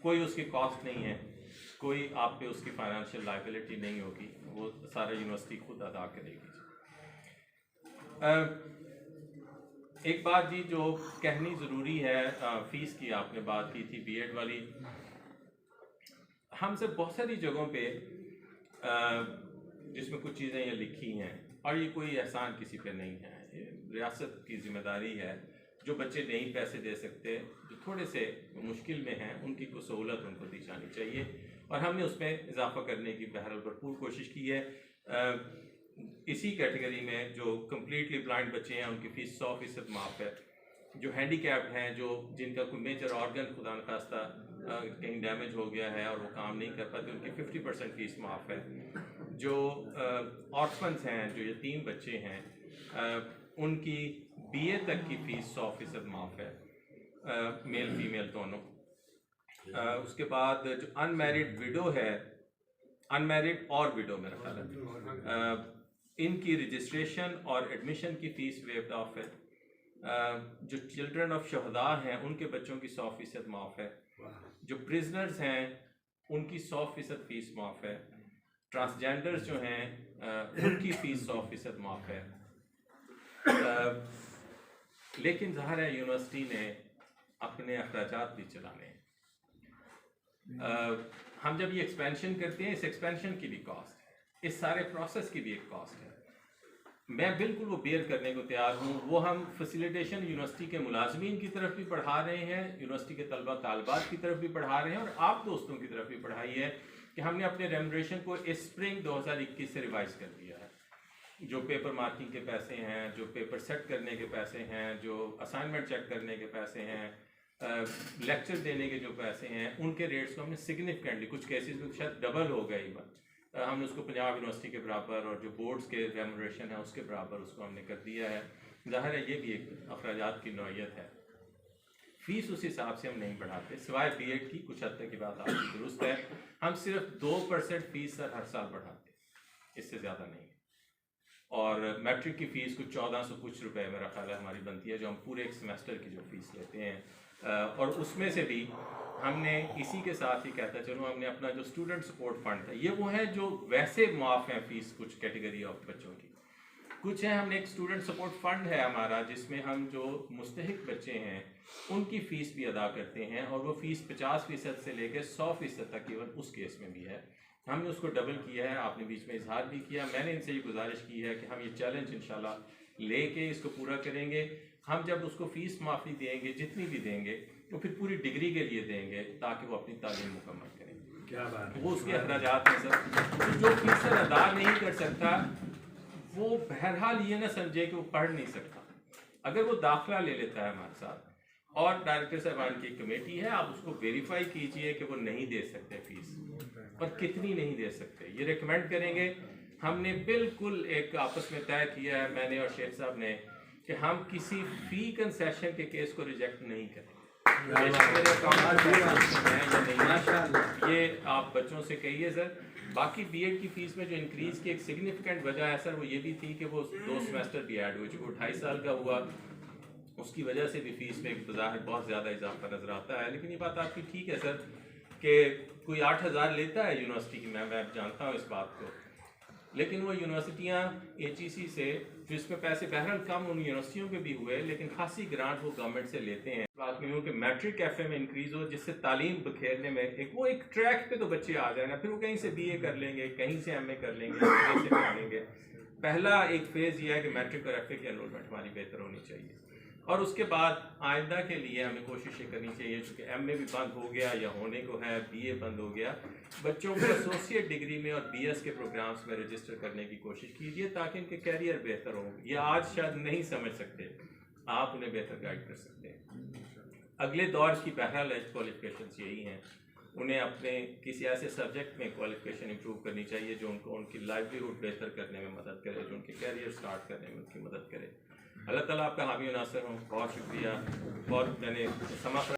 कोई उसकी कॉस्ट नहीं है, कोई आप पे उसकी फाइनेंशियल लायबिलिटी नहीं होगी, वो सारा यूनिवर्सिटी खुद अदा करेगी। एक बात जी जो कहनी ज़रूरी है, फ़ीस की आपने बात की थी बीएड वाली, हमसे बहुत सारी जगहों पे जिसमें कुछ चीज़ें ये लिखी हैं और ये कोई एहसान किसी पे नहीं है, ये रियासत की जिम्मेदारी है। जो बच्चे नहीं पैसे दे सकते, जो थोड़े से मुश्किल में हैं, उनकी कोई सहूलत उनको दी जानी चाहिए और हमने उसमें इजाफा करने की बहरहाल भरपूर कोशिश की है। इसी कैटेगरी में जो कम्प्लीटली ब्लाइंड बच्चे हैं उनकी फ़ीस 100% माफ़ है। जो हैंडीकैप्ड हैं, जो जिनका कोई मेजर ऑर्गन खुदा न खास्ता कहीं डैमेज हो गया है और वो काम नहीं कर पाते, उनकी 50% फ़ीस माफ़ है। जो ऑर्फन्स हैं, जो यतीम बच्चे हैं, उनकी बीए तक की फ़ीस 100% माफ़ है, मेल फीमेल दोनों। उसके बाद जो अनमैरिड विडो है, अनमैरिड और विडो मेरा ख्याल है, इनकी रजिस्ट्रेशन और एडमिशन की फ़ीस वेव्ड ऑफ है। जो चिल्ड्रन ऑफ शहदा हैं उनके बच्चों की 100% माफ़ है। जो प्रिजनर्स हैं उनकी 100% फ़ीस माफ़ है। ट्रांसजेंडर्स जो हैं उनकी फ़ीस 100% माफ़ है। लेकिन ज़ाहिर है यूनिवर्सिटी ने अपने अखराजात भी चलाने हैं। हम जब ये एक्सपेंशन करते हैं, इस एक्सपेंशन की भी कॉस्ट है, इस सारे प्रोसेस की भी एक कॉस्ट है। मैं बिल्कुल वो बेयर करने को तैयार हूँ। वो हम फैसिलिटेशन यूनिवर्सिटी के मुलाजमीन की तरफ भी पढ़ा रहे हैं, यूनिवर्सिटी के तलबा तालबात की तरफ भी पढ़ा रहे हैं और आप दोस्तों की तरफ भी पढ़ाई है कि हमने अपने रेमुनरेशन को इस स्प्रिंग 2021 से रिवाइज कर दिया है। जो पेपर मार्किंग के पैसे हैं, जो पेपर सेट करने के पैसे हैं, जो असाइनमेंट चेक करने के पैसे हैं, लेक्चर देने के जो पैसे हैं, उनके रेट्स को हमने सिग्निफिकेंटली, कुछ केसेस में शायद डबल हो गए, इवन हमने उसको पंजाब यूनिवर्सिटी के बराबर और जो बोर्ड्स के रेमुनरेशन है उसके बराबर उसको हमने कर दिया है। ज़ाहिर है ये भी एक अखराजात की नौइयत है। फ़ीस उस हिसाब से हम नहीं बढ़ाते, सिवाय बीएड की कुछ हद तक की बात आपकी दुरुस्त है, हम सिर्फ 2% फ़ीस हर साल बढ़ाते हैं, इससे ज़्यादा नहीं। और मैट्रिक की फ़ीस कुछ 1400 कुछ रुपए मेरा ख्याल है हमारी बनती है, जो हम पूरे एक सेमेस्टर की जो फ़ीस लेते हैं। और उसमें से भी हमने इसी के साथ ही कहता चलो, हमने अपना जो स्टूडेंट सपोर्ट फंड था, ये वो है जो वैसे माफ़ है फ़ीस कुछ कैटेगरी ऑफ बच्चों की, कुछ है हमने एक स्टूडेंट सपोर्ट फंड है हमारा, जिसमें हम जो मुस्तहिक बच्चे हैं उनकी फ़ीस भी अदा करते हैं और वो फ़ीस 50% से लेकर 100% तक इवन उस केस में भी है। हमने उसको डबल किया है, आपने बीच में इजहार भी किया, मैंने इनसे ये गुजारिश की है कि हम ये चैलेंज इंशाल्लाह लेके इसको पूरा करेंगे। हम जब उसको फ़ीस माफ़ी देंगे, जितनी भी देंगे, तो फिर पूरी डिग्री के लिए देंगे ताकि वो अपनी तालीम मुकम्मल करें। क्या बात है, वो उसके अखराजात हैं सर। जो फ़ीस अदा नहीं कर सकता वो बहरहाल ये ना समझे कि वो पढ़ नहीं सकता। अगर वो दाखिला ले लेता है हमारे साथ और डायरेक्टर साहबान की कमेटी है, आप उसको वेरीफाई कीजिए कि वो नहीं दे सकते फ़ीस और कितनी नहीं दे सकते, ये रिकमेंड करेंगे। हमने बिल्कुल एक आपस में तय किया है, मैंने और शेख साहब ने, कि हम किसी फ़ी कंसेशन के केस को रिजेक्ट नहीं करेंगे। बेशक मेरे अकाउंट में हैं या नहीं, ये आप बच्चों से कहिए सर। बाकी बीएड की फ़ीस में जो इंक्रीज़ की एक सिग्निफिकेंट वजह है सर, वो ये भी थी कि वो 2 सेमेस्टर भी ऐड हुए, जो 28 साल का हुआ, उसकी वजह से भी फ़ीस में एक बज़ाहिर बहुत ज़्यादा इजाफा नज़र आता है। लेकिन ये बात आपकी ठीक है सर कि कोई 8,000 लेता है यूनिवर्सिटी की, मैं जानता हूँ इस बात को, लेकिन वो यूनिवर्सिटियाँ HEC से जिसमें पैसे बहरहाल कम उन यूनिवर्सिटियों के भी हुए, लेकिन खासी ग्रांट वो गवर्नमेंट से लेते हैं। बात नहीं हो कि मैट्रिक कैफ़े में इंक्रीज़ हो, जिससे तालीम बखेरने में एक ट्रैक पे तो बच्चे आ जाए ना, फिर वो कहीं से BA कर लेंगे, कहीं से MA कर लेंगे, कहीं से कर लेंगे। पहला एक फेज़ ये है कि मैट्रिक और FA की एनरोलमेंट हमारी बेहतर होनी चाहिए, और उसके बाद आइंदा के लिए हमें कोशिशें करनी चाहिए, चूँकि MA भी बंद हो गया या होने को है, BA बंद हो गया, बच्चों को एसोसिएट डिग्री में और BS के प्रोग्राम्स में रजिस्टर करने की कोशिश कीजिए ताकि इनके कैरियर बेहतर हो। ये आज शायद नहीं समझ सकते, आप उन्हें बेहतर गाइड कर सकते हैं। अगले दौर की बहरहाल एज क्वालिफिकेशंस यही हैं, उन्हें अपने किसी ऐसे सब्जेक्ट में क्वालिफिकेशन इंप्रूव करनी चाहिए जो उनको उनकी लाइवलीहुड बेहतर करने में मदद करे, जो उनके कैरियर स्टार्ट करने में उनकी मदद करे। अल्लाह ताला आपका हामी नासिर हो। बहुत शुक्रिया। बहुत मैंने समा